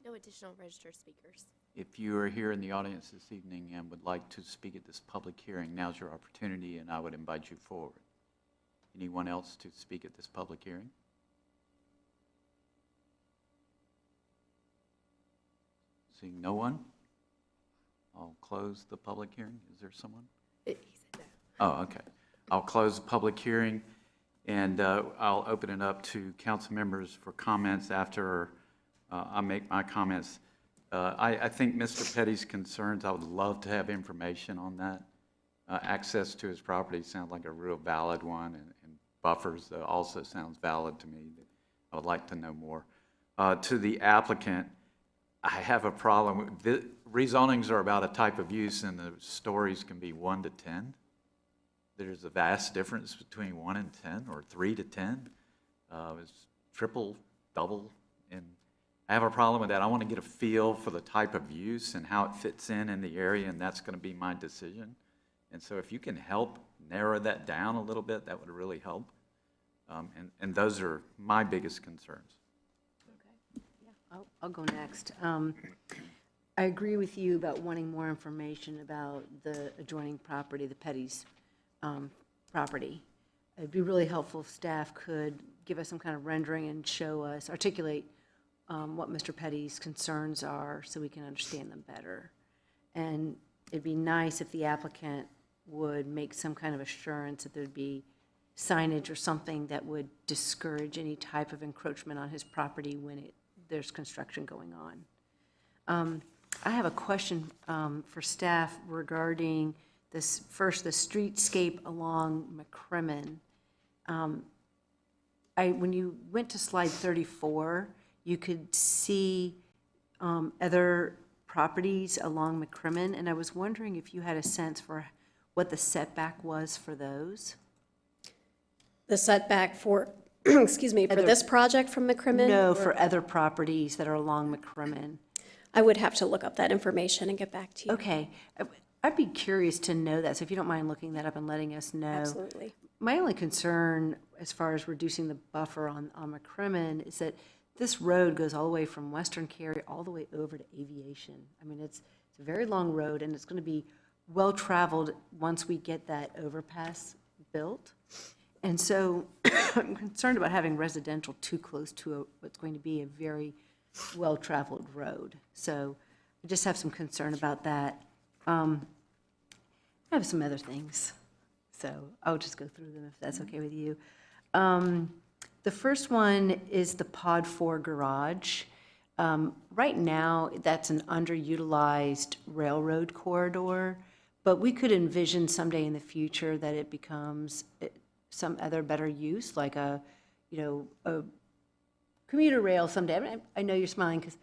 No additional registered speakers. If you are here in the audience this evening and would like to speak at this public hearing, now's your opportunity, and I would invite you forward. Anyone else to speak at this public hearing? Seeing no one, I'll close the public hearing. Is there someone? He said no. Oh, okay. I'll close the public hearing, and I'll open it up to council members for comments after I make my comments. I think Mr. Petty's concerns, I would love to have information on that. Access to his property sounds like a real valid one, and buffers also sounds valid to me. I would like to know more. To the applicant, I have a problem. Rezonings are about a type of use, and the stories can be 1 to 10. There's a vast difference between 1 and 10, or 3 to 10. It's triple, double, and I have a problem with that. I want to get a feel for the type of use and how it fits in the area, and that's going to be my decision. And so if you can help narrow that down a little bit, that would really help. And those are my biggest concerns. I'll go next. I agree with you about wanting more information about the adjoining property, the Petty's property. It'd be really helpful if staff could give us some kind of rendering and show us, articulate what Mr. Petty's concerns are so we can understand them better. And it'd be nice if the applicant would make some kind of assurance that there'd be signage or something that would discourage any type of encroachment on his property when there's construction going on. I have a question for staff regarding this, first, the streetscape along McCrimmon. When you went to slide 34, you could see other properties along McCrimmon, and I was wondering if you had a sense for what the setback was for those? The setback for, excuse me, for this project from McCrimmon? No, or- for other properties that are along McCrimmon. I would have to look up that information and get back to you. Okay, I'd be curious to know that, so if you don't mind looking that up and letting us know. Absolutely. My only concern, as far as reducing the buffer on McCrimmon, is that this road goes all the way from Western Cary all the way over to Aviation. I mean, it's a very long road, and it's going to be well-traveled once we get that overpass built. And so I'm concerned about having residential too close to what's going to be a very well-traveled road. So I just have some concern about that. I have some other things, so I'll just go through them if that's okay with you. The first one is the Pod 4 garage. Right now, that's an underutilized railroad corridor, but we could envision someday in the future that it becomes some other better use, like a commuter rail someday. I know you're smiling because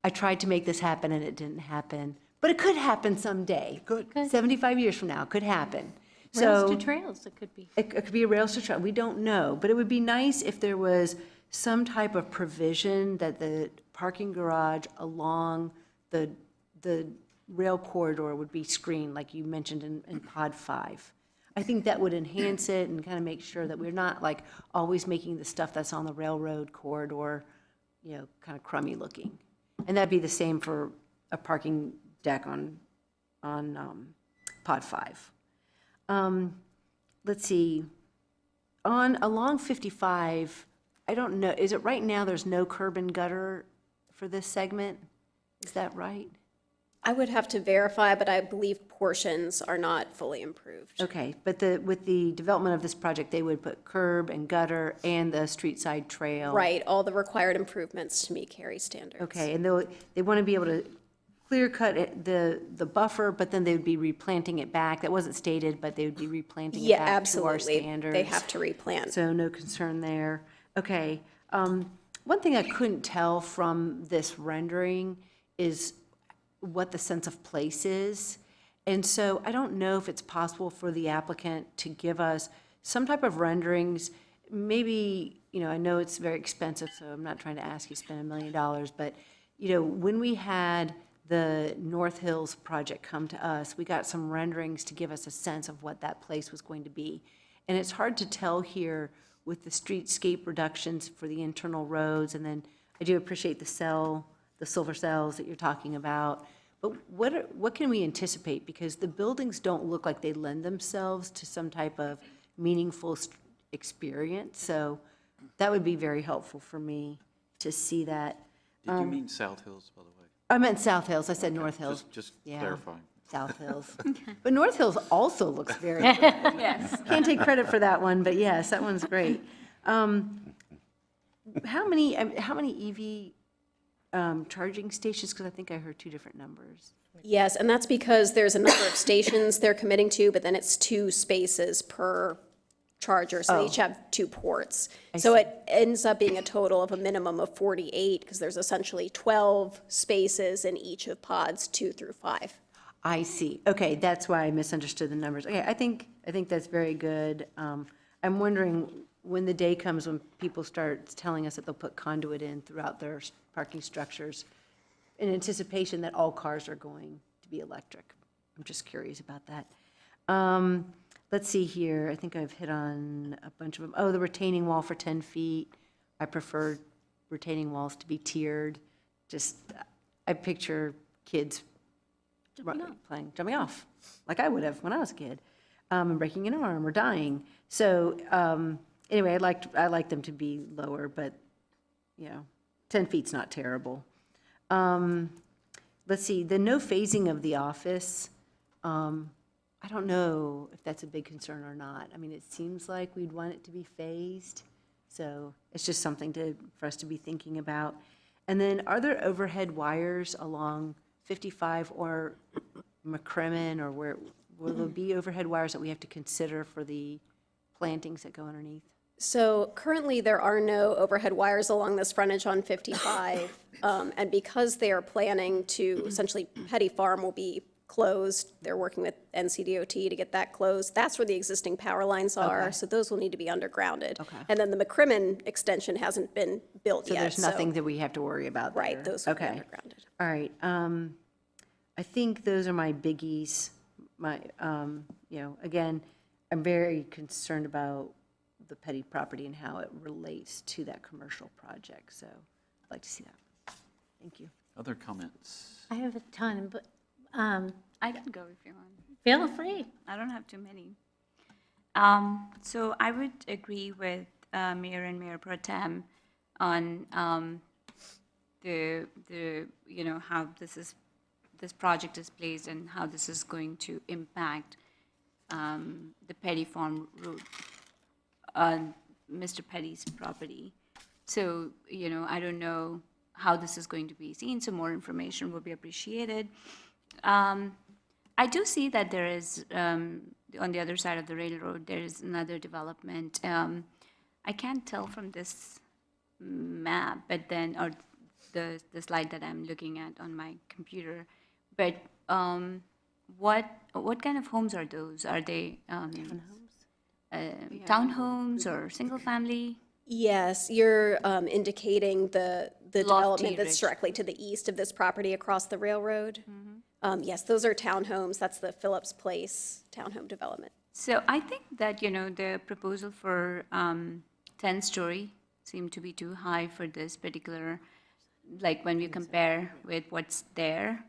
I tried to make this happen and it didn't happen, but it could happen someday. Good. 75 years from now, it could happen. Rails So to trails, it could be. it could be a rails to trail. We don't know, but it would be nice if there was some type of provision that the parking garage along the rail corridor would be screened, like you mentioned in Pod 5. I think that would enhance it and kind of make sure that we're not like always making the stuff that's on the railroad corridor, kind of crummy looking. And that'd be the same for a parking deck on Pod 5. Let's see, along 55, I don't know, is it right now there's no curb and gutter for this segment? Is that right? I would have to verify, but I believe portions are not fully improved. Okay, but with the development of this project, they would put curb and gutter and the street side trail? Right, all the required improvements to meet Cary standards. Okay, and they want to be able to clear cut the buffer, but then they would be replanting it back. That wasn't stated, but they would be replanting it Yeah, back to our absolutely. standards. They have to replant. So no concern there. Okay. One thing I couldn't tell from this rendering is what the sense of place is. And so I don't know if it's possible for the applicant to give us some type of renderings, maybe I know it's very expensive, so I'm not trying to ask you to spend $1 million, but, when we had the North Hills project come to us, we got some renderings to give us a sense of what that place was going to be. And it's hard to tell here with the streetscape reductions for the internal roads, and then I do appreciate the silver cells that you're talking about. But what can we anticipate? Because the buildings don't look like they lend themselves to some type of meaningful experience. So that would be very helpful for me to see that. Did you mean South Hills, by the way? I meant South Hills. I said North Hills. Just Yeah. clarifying. South Hills. But North Hills also looks very good. Yes. Can't take credit for that one, but yes, that one's great. How many EV charging stations? Because I think I heard 2 different numbers. Yes, and that's because there's a number of stations they're committing to, but then it's 2 spaces per charger, so they each have 2 ports. So it ends up being a total of a minimum of 48, because there's essentially 12 spaces in each of pods 2 through 5. I see. Okay, that's why I misunderstood the numbers. Okay, I think that's very good. I'm wondering when the day comes when people start telling us that they'll put conduit in throughout their parking structures in anticipation that all cars are going to be electric. I'm just curious about that. Let's see here. I think I've hit on a bunch of them. Oh, the retaining wall for 10 feet. I prefer retaining walls to be tiered. I picture kids jumping off, like I would have when I was a kid, and breaking an arm or dying. So anyway, I like them to be lower, but 10 feet's not terrible. Let's see, the no phasing of the office. I don't know if that's a big concern or not. I mean, it seems like we'd want it to be phased, so it's just something for us to be thinking about. And then, are there overhead wires along 55 or McCrimmon, or will there be overhead wires that we have to consider for the plantings that go underneath? So currently, there are no overhead wires along this frontage on 55, and because they are planning to, essentially, Petty Farm will be closed. They're working with NCDOT to get that closed. That's where the existing power lines are, Okay. so those will need to be undergrounded. Okay. And then the McCrimmon extension hasn't been built So yet. there's nothing that we have to worry about there? Right, those will be Okay. undergrounded. All right, I think those are my biggies. Again, I'm very concerned about the Petty property and how it relates to that commercial project, so I'd like to see that. Thank you. Other comments? I have a ton, but I can go if you want. feel free. I don't have too many. So I would agree with Mayor and Mayor Pro Tem on the how this project is placed and how this is going to impact the Petty Farm Road, Mr. Petty's property. So I don't know how this is going to be seen. So more information would be appreciated. I do see that there is, on the other side of the railroad, there is another development. I can't tell from this map, but then, or the slide that I'm looking at on my computer, but what kind of homes are those? Are they townhomes or single-family? Yes, you're indicating the development that's rich. directly to the east of this property across the railroad. Yes, those are townhomes. That's the Phillips Place townhome development. So I think that, the proposal for 10-story seemed to be too high for this particular, like when we compare with what's there.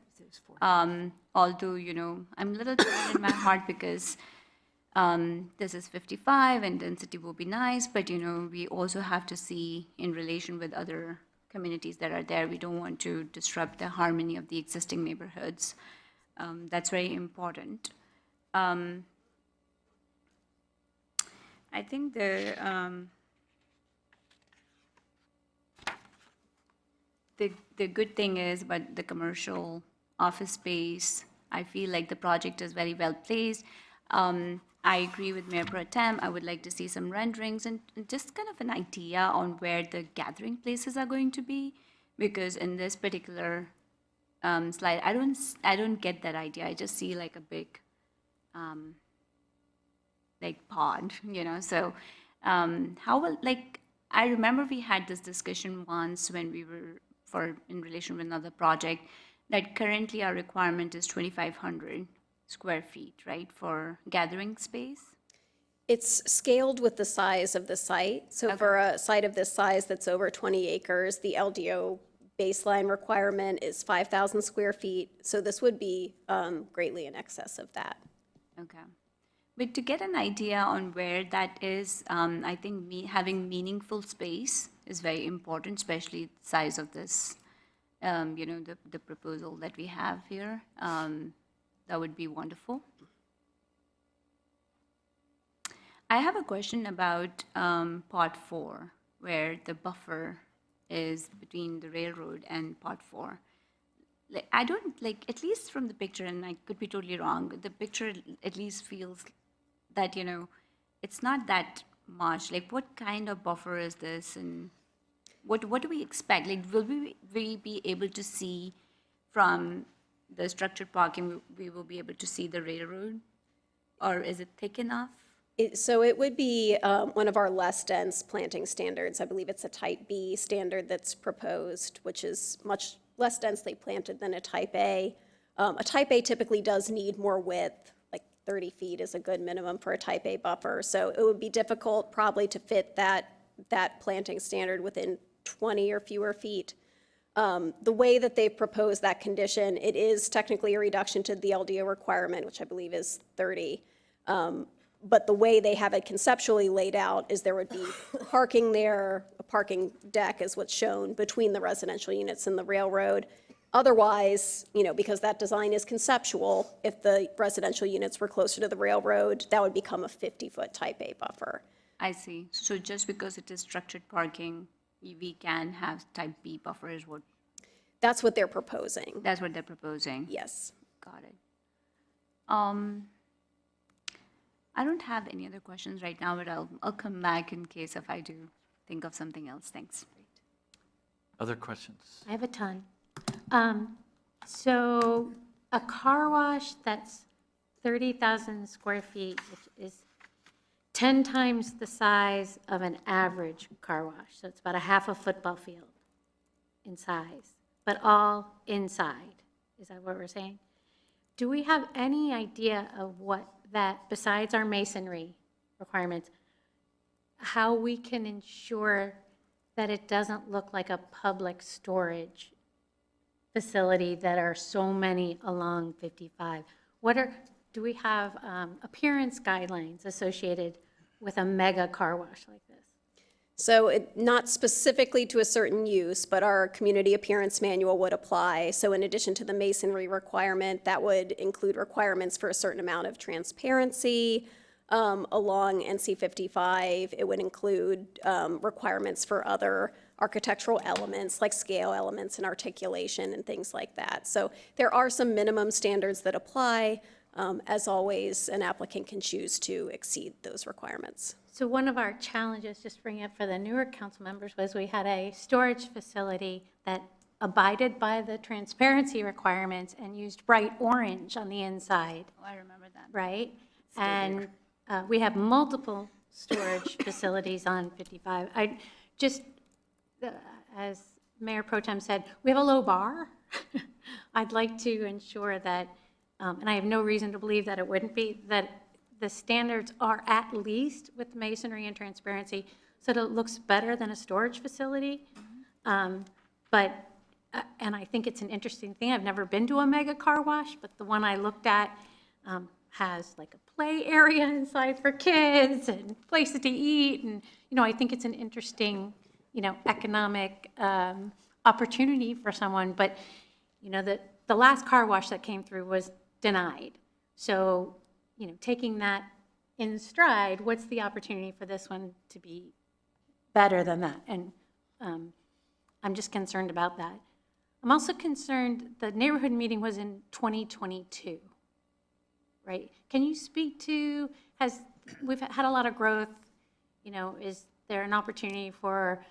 Although, I'm a little torn in my heart because this is 55 and density will be nice, but, we also have to see in relation with other communities that are there. We don't want to disrupt the harmony of the existing neighborhoods. That's very important. I think the good thing is, but the commercial office space, I feel like the project is very well placed. I agree with Mayor Pro Tem. I would like to see some renderings and just kind of an idea on where the gathering places are going to be, because in this particular slide, I don't get that idea. I just see like a big like pod, So how will I remember we had this discussion once when we were in relation with another project, that currently our requirement is 2,500 square feet, right, for gathering space? It's scaled with the size of the site. So for a site of this size that's over 20 acres, the LDO baseline requirement is 5,000 square feet. So this would be greatly in excess of that. Okay. But to get an idea on where that is, I think having meaningful space is very important, especially the size of this, the proposal that we have here. That would be wonderful. I have a question about Part 4, where the buffer is between the railroad and Part 4. I don't, at least from the picture, and I could be totally wrong, the picture at least feels that, it's not that much. What kind of buffer is this, and what do we expect? Will we be able to see from the structured parking, we will be able to see the railroad? Or is it thick enough? So it would be one of our less dense planting standards. I believe it's a type B standard that's proposed, which is much less densely planted than a type A. A type A typically does need more width, 30 feet is a good minimum for a type A buffer. So it would be difficult probably to fit that planting standard within 20 or fewer feet. The way that they've proposed that condition, it is technically a reduction to the LDO requirement, which I believe is 30. But the way they have it conceptually laid out is there would be parking there, a parking deck is what's shown between the residential units and the railroad. Otherwise, because that design is conceptual, if the residential units were closer to the railroad, that would become a 50-foot type A buffer. I see. So just because it is structured parking, we can have type B buffer is what? That's what they're proposing. That's what they're proposing? Yes. Got it. I don't have any other questions right now, but I'll come back in case if I do think of something else. Thanks. Other questions? I have a ton. So a car wash that's 30,000 square feet, which is 10 times the size of an average car wash. So it's about a half a football field in size, but all inside. Is that what we're saying? Do we have any idea of what that, besides our masonry requirements, how we can ensure that it doesn't look like a public storage facility that are so many along 55? Do we have appearance guidelines associated with a mega car wash like this? So not specifically to a certain use, but our community appearance manual would apply. So in addition to the masonry requirement, that would include requirements for a certain amount of transparency along NC 55. It would include requirements for other architectural elements like scale elements and articulation and things like that. So there are some minimum standards that apply. As always, an applicant can choose to exceed those requirements. So one of our challenges, just bringing up for the newer council members, was we had a storage facility that abided by the transparency requirements and used bright orange on the inside. Oh, I remember that. Right? And we have multiple storage facilities on 55. As Mayor Pro Tem said, we have a low bar. I'd like to ensure that, and I have no reason to believe that it wouldn't be, that the standards are at least with masonry and transparency, so that it looks better than a storage facility. And I think it's an interesting thing. I've never been to a mega car wash, but the one I looked at has like a play area inside for kids and places to eat. And, I think it's an interesting, economic opportunity for someone. But, the last car wash that came through was denied. So, taking that in stride, what's the opportunity for this one to be better than that? And I'm just concerned about that. I'm also concerned the neighborhood meeting was in 2022, right? Can you speak to, we've had a lot of growth, is there an opportunity for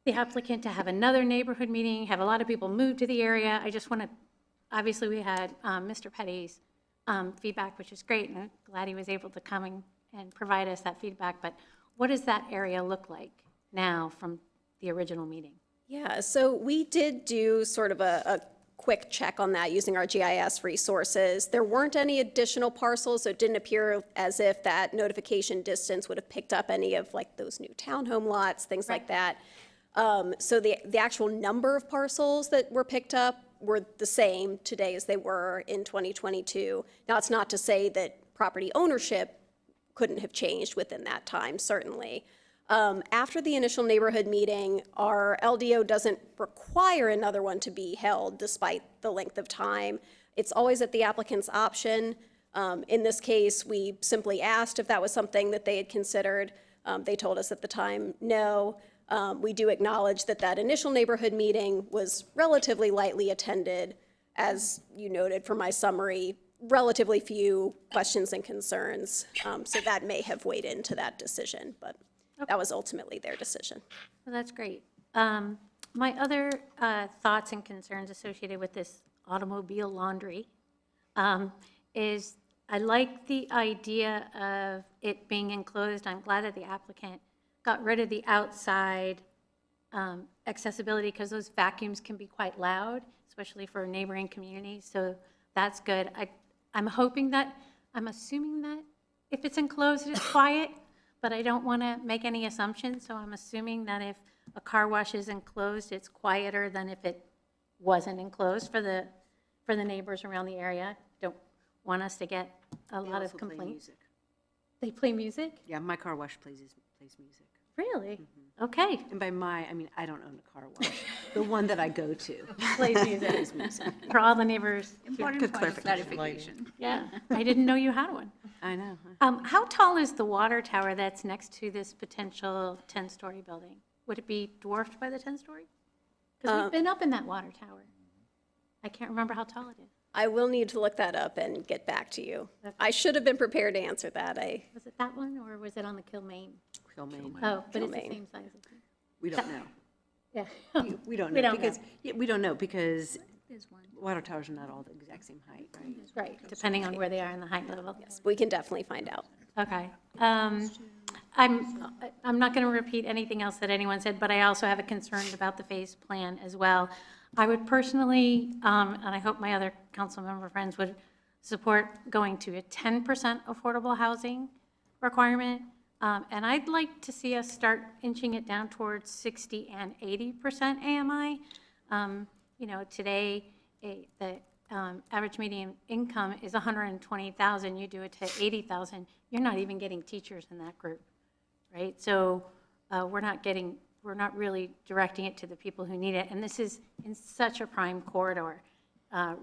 the applicant to have another neighborhood meeting, have a lot of people move to the area? I just want to, obviously we had Mr. Petty's feedback, which is great, and I'm glad he was able to come and provide us that feedback, but what does that area look like? now from the original meeting? Yeah, so we did do sort of a quick check on that using our GIS resources. There weren't any additional parcels, so it didn't appear as if that notification distance would have picked up any of like those new townhome lots, things like that. So the actual number of parcels that were picked up were the same today as they were in 2022. Now, it's not to say that property ownership couldn't have changed within that time, certainly. After the initial neighborhood meeting, our LDO doesn't require another one to be held despite the length of time. It's always at the applicant's option. In this case, we simply asked if that was something that they had considered. They told us at the time, no. We do acknowledge that that initial neighborhood meeting was relatively lightly attended. As you noted from my summary, relatively few questions and concerns. So that may have weighed into that decision, but that was ultimately their decision. Well, that's great. My other thoughts and concerns associated with this automobile laundry is I like the idea of it being enclosed. I'm glad that the applicant got rid of the outside accessibility because those vacuums can be quite loud, especially for neighboring communities. So that's good. I'm assuming that if it's enclosed, it's quiet, but I don't want to make any assumptions. So I'm assuming that if a car wash is enclosed, it's quieter than if it wasn't enclosed for the neighbors around the area. Don't want us to get a lot of complaints. They play music? Yeah, my car wash plays music. Really? Okay. And by my, I mean, I don't own a car wash. The one that I go to. Plays music. For all the neighbors. Good clarification. Yeah, I didn't know you had one. I know. How tall is the water tower that's next to this potential 10-story building? Would it be dwarfed by the 10-story? Because we've been up in that water tower. I can't remember how tall it is. I will need to look that up and get back to you. I should have been prepared to answer that. Was it that one, or was it on the Kilmaine? Kilmaine. Oh, but it's the Kilmaine. same size. We don't know. Yeah. We don't We know don't because, yeah, we don't know because There's one. water towers are not all the exact same height, right? Right, depending on where they are in the height level. Yes, we can definitely find out. Okay. I'm not going to repeat anything else that anyone said, but I also have a concern about the phase plan as well. I would personally, and I hope my other council member friends would support going to a 10% affordable housing requirement. And I'd like to see us start inching it down towards 60 and 80% AMI. Today, the average median income is 120,000. You do it to 80,000, you're not even getting teachers in that group, right? So we're not really directing it to the people who need it. And this is in such a prime corridor,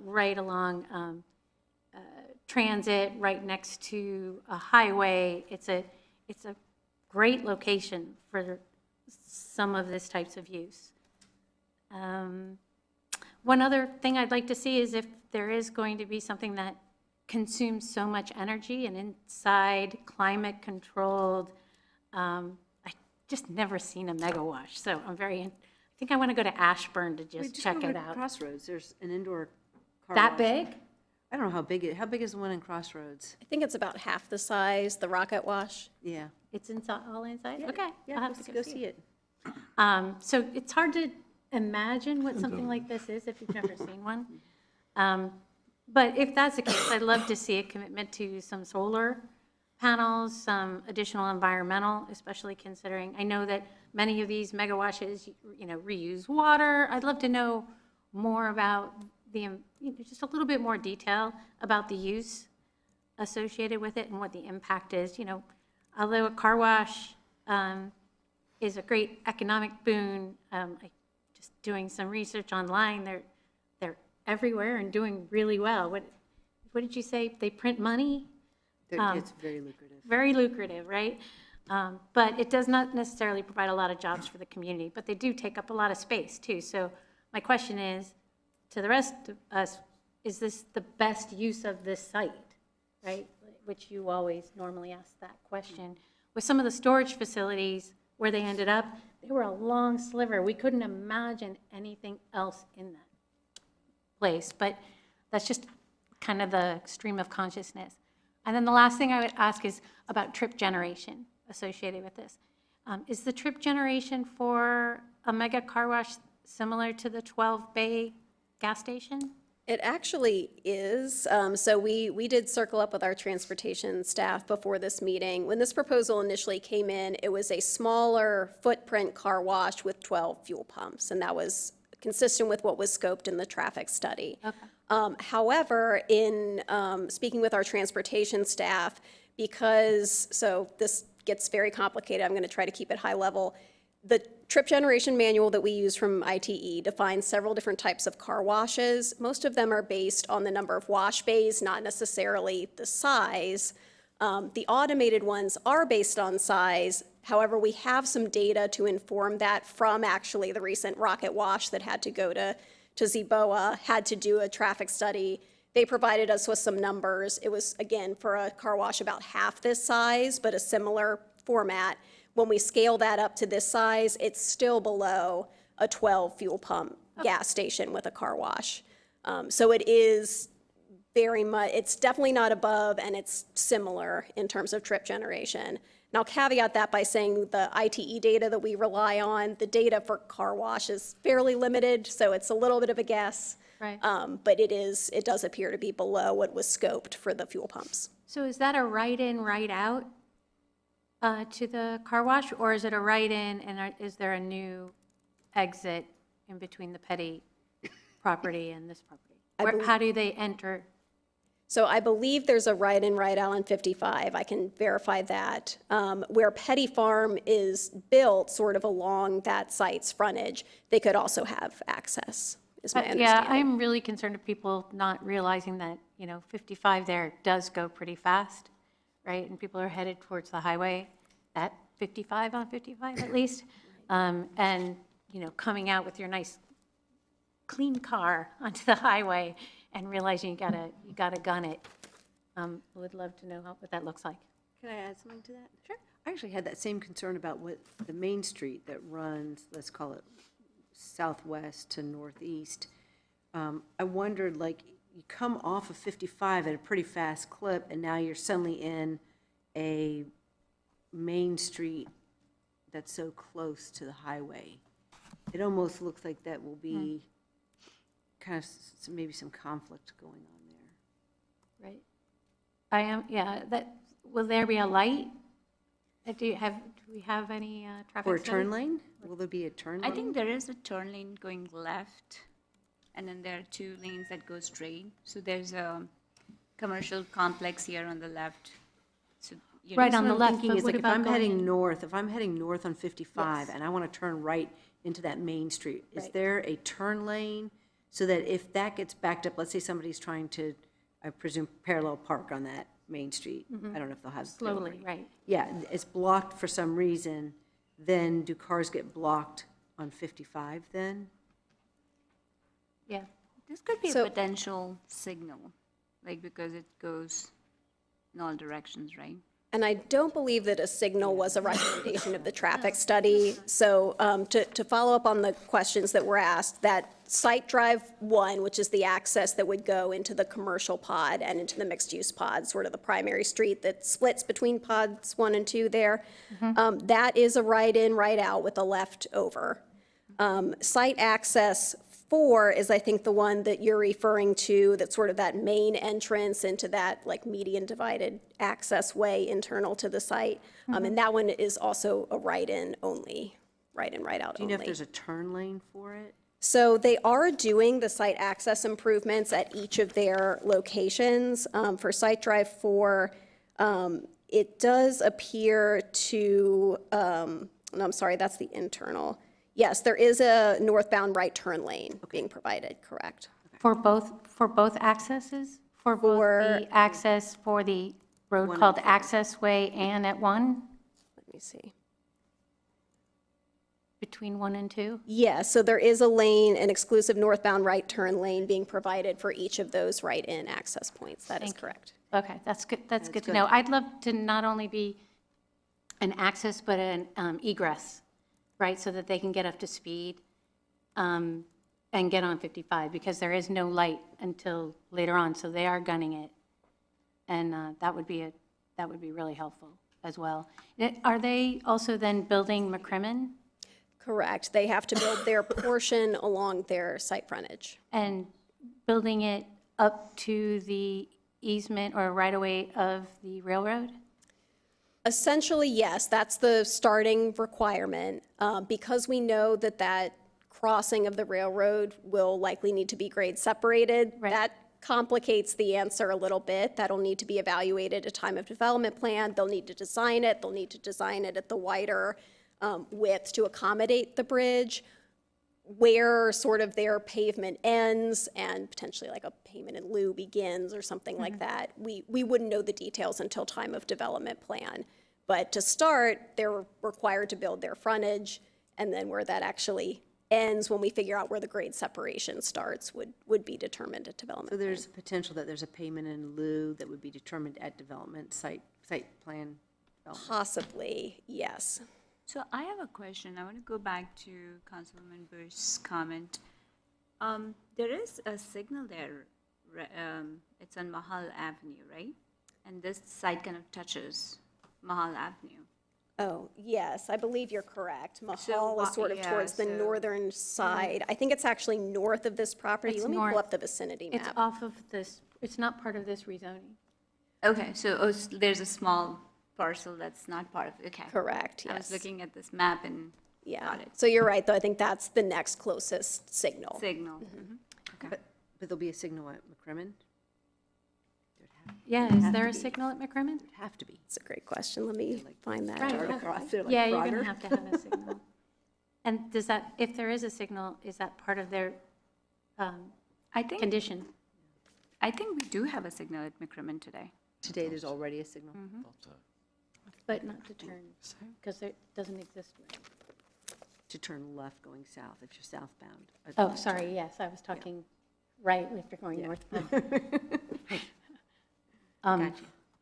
right along transit, right next to a highway. It's a great location for some of this types of use. One other thing I'd like to see is if there is going to be something that consumes so much energy, and inside climate controlled, I just never seen a mega wash. So I think I want to go to Ashburn to just check it out. Crossroads, there's an indoor car That wash. big? I don't know how big is the one in Crossroads? I think it's about half the size, the rocket wash. Yeah. It's all inside? Okay. Yeah, I'll have let's to go see it. So it's hard to imagine what something like this is if you've never seen one. But if that's the case, I'd love to see a commitment to some solar panels, some additional environmental, especially considering, I know that many of these mega washes, reuse water. I'd love to know more about just a little bit more detail about the use associated with it and what the impact is. Although a car wash is a great economic boon, just doing some research online, they're everywhere and doing really well. What did you say? They print money? It's very lucrative. Very lucrative, right? But it does not necessarily provide a lot of jobs for the community, but they do take up a lot of space too. So my question is, to the rest of us, is this the best use of this site, right? Which you always normally ask that question. With some of the storage facilities where they ended up, they were a long sliver. We couldn't imagine anything else in that place, but that's just kind of the stream of consciousness. And then the last thing I would ask is about trip generation associated with this. Is the trip generation for a mega car wash similar to the 12-bay gas station? It actually is. So we did circle up with our transportation staff before this meeting. When this proposal initially came in, it was a smaller footprint car wash with 12 fuel pumps, and that was consistent with what was scoped in the traffic study. However, in speaking with our transportation staff, so this gets very complicated, I'm going to try to keep it high level. The trip generation manual that we use from ITE defines several different types of car washes. Most of them are based on the number of wash bays, not necessarily the size. The automated ones are based on size. However, we have some data to inform that from actually the recent rocket wash that had to go to Zeboa, had to do a traffic study. They provided us with some numbers. It was, again, for a car wash about half this size, but a similar format. When we scale that up to this size, it's still below a 12 fuel pump gas station with a car wash. So it is very much, it's definitely not above, and it's similar in terms of trip generation. And I'll caveat that by saying the ITE data that we rely on, the data for car wash is fairly limited, so it's a little bit of a guess. Right. But it does appear to be below what was scoped for the fuel pumps. So is that a right-in, right-out to the car wash, or is it a right-in, and is there a new exit in between the Petty property and this property? How do they enter? So I believe there's a right-in, right-out on 55. I can verify that. Where Petty Farm is built sort of along that site's frontage, they could also have access, is my understanding. Yeah, I'm really concerned of people not realizing that, 55 there does go pretty fast, right? And people are headed towards the highway at 55 on 55 at least. And, coming out with your nice clean car onto the highway and realizing you gotta gun it. Would love to know what that looks like. Can I add something to that? Sure. I actually had that same concern about what the main street that runs, let's call it southwest to northeast. I wondered, you come off of 55 at a pretty fast clip, and now you're suddenly in a main street that's so close to the highway. It almost looks like that will be kind of maybe some conflict going on there. Right. Will there be a light? Do we have any traffic For a study? turn lane? Will there be a turn lane? I think there is a turn lane going left, and then there are 2 lanes that go straight. So there's a commercial complex here on the left. So, Right on the What I'm left, thinking but is, what if about I'm going heading in? north, on 55 and I want to turn right into that main street, is there a turn lane so that if that gets backed up, let's say somebody's trying to, I presume, parallel park on that main street. I don't know if they'll have. Slowly, right. Yeah, it's blocked for some reason, then do cars get blocked on 55 then? Yeah. This could be a So- potential signal, because it goes in all directions, right? And I don't believe that a signal was a recommendation of the traffic study. So to follow up on the questions that were asked, that Site Drive 1, which is the access that would go into the commercial pod and into the mixed-use pod, sort of the primary street that splits between pods 1 and 2 there, that is a right-in, right-out with a left over. Site access 4 is, I think, the one that you're referring to, that's sort of that main entrance into that median divided access way internal to the site. And that one is also a right-in only, right-in, right-out Do you know if only. there's a turn lane for it? So they are doing the site access improvements at each of their locations. For Site Drive 4, it does appear to, no, I'm sorry, that's the internal. Yes, there is a northbound right turn lane being provided, correct. For both accesses? For both the access for the road called Access Way and at 1? Let me see. Between 1 and 2? Yeah, so there is a lane, an exclusive northbound right turn lane being provided for each of those right-in access points. That is Thank you. correct. Okay, that's good to know. I'd love to not only be an access, but an egress, right? So that they can get up to speed and get on 55, because there is no light until later on, so they are gunning it. And that would be really helpful. as well. Are they also then building McCrimmon Correct. They have to build their portion along their site frontage. and building it up to the easement or right-of-way of the railroad? Essentially, yes, that's the starting requirement. Because we know that that crossing of the railroad will likely need to be grade separated, Right. that complicates the answer a little bit. That'll need to be evaluated at time of development plan. They'll need to design it. They'll need to design it at the wider width to accommodate the bridge. Where sort of their pavement ends and potentially like a payment in lieu begins or something like that. We wouldn't know the details until time of development plan. But to start, they're required to build their frontage, and then where that actually ends, when we figure out where the grade separation starts, would be determined at development So plan. there's potential that there's a payment in lieu that would be determined at development, site plan development. Possibly, yes. So I have a question. I want to go back to Councilwoman Bush's comment. There is a signal there. It's on Mahal Avenue, right? And this site kind of touches Mahal Avenue. Oh, yes, I believe you're correct. Mahal wha- is sort of yeah, towards the so- northern side. I think it's actually north of this property. It's Let me pull north. up the vicinity It's map. off of this, it's not part of this rezoning. Okay, so there's a small parcel that's not part of, okay. Correct, I yes. was looking at this map and Yeah, got it. so you're right, though, I think that's the next closest signal. Signal. Mhm. Okay. But there'll be a signal at McCrimmon? Yeah, is there a signal at McCrimmon? There'd have to be. It's a great question, let me find that. Right. Across there like Yeah, you're Frogger. gonna have to have a signal. And does that, if there is a signal, is that part of their I think, condition? I think we do have a signal at McCrimmon today. Today, there's already a signal. But not to turn, because it doesn't exist. To turn left going south, if you're southbound. Oh, sorry, yes, I was talking right if you're going northbound.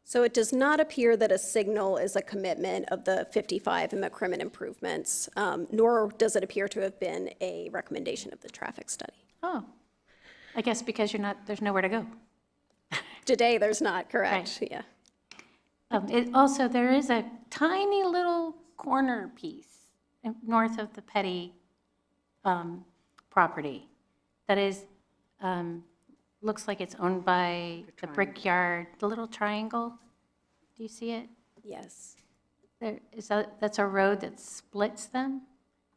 So it does not appear that a signal is a commitment of the 55 and McCrimmon improvements, nor does it appear to have been a recommendation of the traffic study. Oh, I guess because you're not, there's nowhere to go. Today, there's not, correct, Right. yeah. Also, there is a tiny little corner piece north of the Petty property that is, looks like it's owned by the Brickyard, the little triangle. Do you see it? Yes. That's a road that splits them?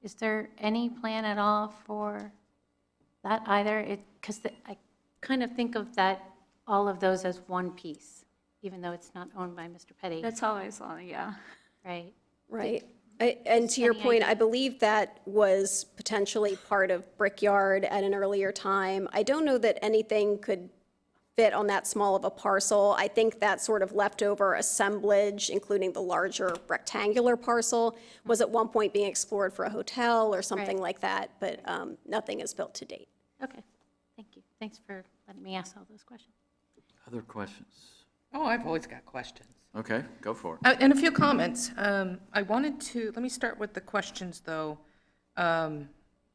Is there any plan at all for that either? Because I kind of think of all of those as one piece, even though it's not owned by Mr. Petty, That's how I saw it, yeah. right? Right. And to your Any point, idea? I believe that was potentially part of Brickyard at an earlier time. I don't know that anything could fit on that small of a parcel. I think that sort of leftover assemblage, including the larger rectangular parcel, was at one point being explored for a hotel or something Right. like that, but nothing is built to date. Okay, thank you. Thanks for letting me ask all those questions. Other questions? Oh, I've always got questions. Okay, go for it. And a few comments. I wanted to, let me start with the questions, though.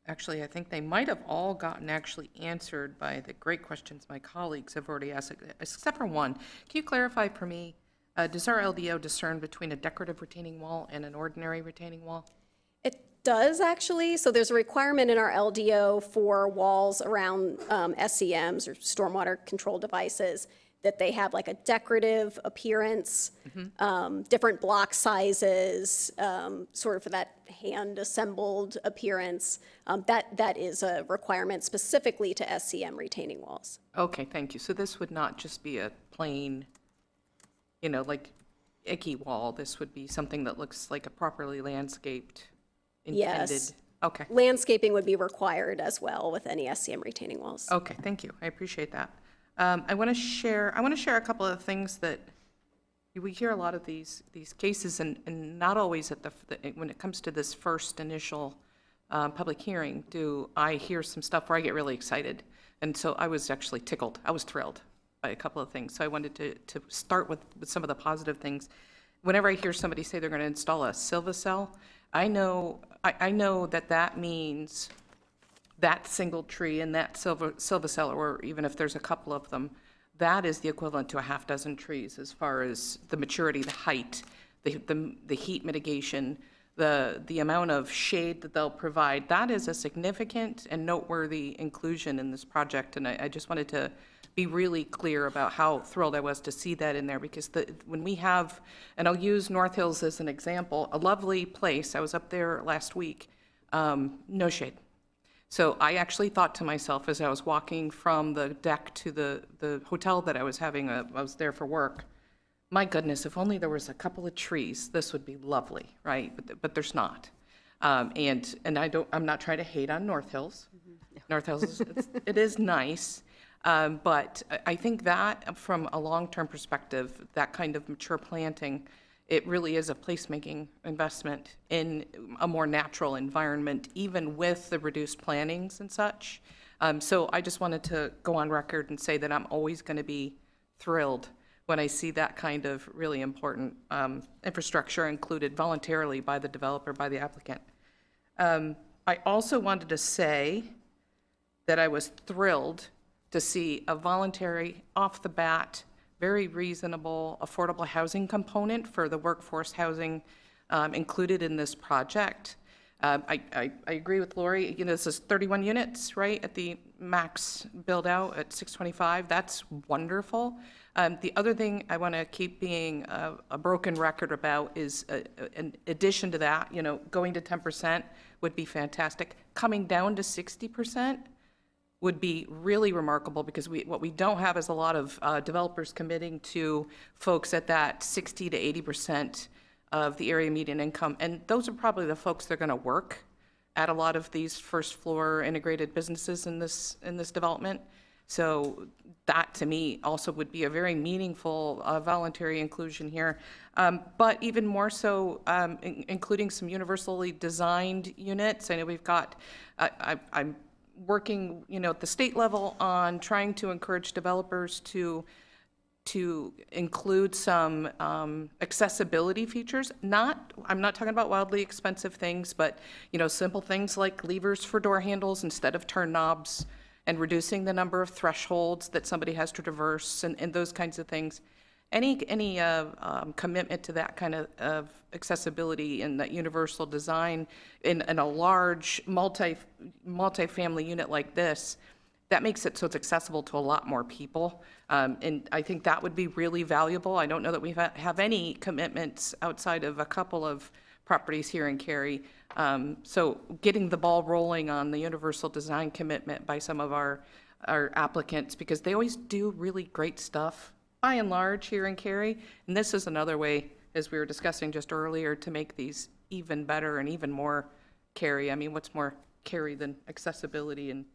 Actually, I think they might have all gotten actually answered by the great questions my colleagues have already asked, except for one. Can you clarify for me, does our LDO discern between a decorative retaining wall and an ordinary retaining wall? It does, actually. So there's a requirement in our LDO for walls around SCMs or stormwater control devices that they have like a decorative appearance, different block sizes, sort of for that hand-assembled appearance. That is a requirement specifically to SCM retaining walls. Okay, thank you. So this would not just be a plain, like icky wall. This would be something that looks like a properly landscaped, intended. Yes. Okay. Landscaping would be required as well with any SCM retaining walls. Okay, thank you. I appreciate that. I want to share a couple of things that we hear a lot of these cases, and not always when it comes to this first initial public hearing, do I hear some stuff where I get really excited. And so I was actually tickled. I was thrilled by a couple of things. So I wanted to start with some of the positive things. Whenever I hear somebody say they're going to install a Silvacell, I know that means that single tree and that Silvacell, or even if there's a couple of them, that is the equivalent to a half dozen trees as far as the maturity, the height the heat mitigation, the amount of shade that they'll provide, that is a significant and noteworthy inclusion in this project. And I just wanted to be really clear about how thrilled I was to see that in there, because when we have, and I'll use North Hills as an example, a lovely place. I was up there last week, no shade. So I actually thought to myself as I was walking from the deck to the hotel that I was I was there for work, my goodness, if only there was a couple of trees, this would be lovely, right? But there's not. And I'm not trying to hate on North Hills. North Hills, it is nice. But I think that from a long-term perspective, that kind of mature planting, it really is a placemaking investment in a more natural environment, even with the reduced plantings and such. So I just wanted to go on record and say that I'm always going to be thrilled when I see that kind of really important infrastructure included voluntarily by the developer, by the applicant. I also wanted to say that I was thrilled to see a voluntary, off the bat, very reasonable, affordable housing component for the workforce housing included in this project. I agree with Lori. You know, this is 31 units, right, at the max build out at 625. That's wonderful. The other thing I want to keep being a broken record about is, in addition to that, you know, going to 10% would be fantastic. Coming down to 60% would be really remarkable, because what we don't have is a lot of developers committing to folks at that 60 to 80% of the area median income. And those are probably the folks that are going to work at a lot of these first floor integrated businesses in this development. So that, to me, also would be a very meaningful voluntary inclusion here. But even more so, including some universally designed units. I know we've got, I'm working, you know, at the state level on trying to encourage developers to include some accessibility features. I'm not talking about wildly expensive things, but, you know, simple things like levers for door handles instead of turn knobs, and reducing the number of thresholds that somebody has to traverse, and those kinds of things. Any commitment to that kind of accessibility and that universal design in a large multi-family unit like this, that makes it so it's accessible to a lot more people. And I think that would be really valuable. I don't know that we have any commitments outside of a couple of properties here in Cary. So getting the ball rolling on the universal design commitment by some of our applicants, because they always do really great stuff by and large here in Cary. And this is another way, as we were discussing just earlier, to make these even better and even more Cary. I mean, what's more Cary than accessibility and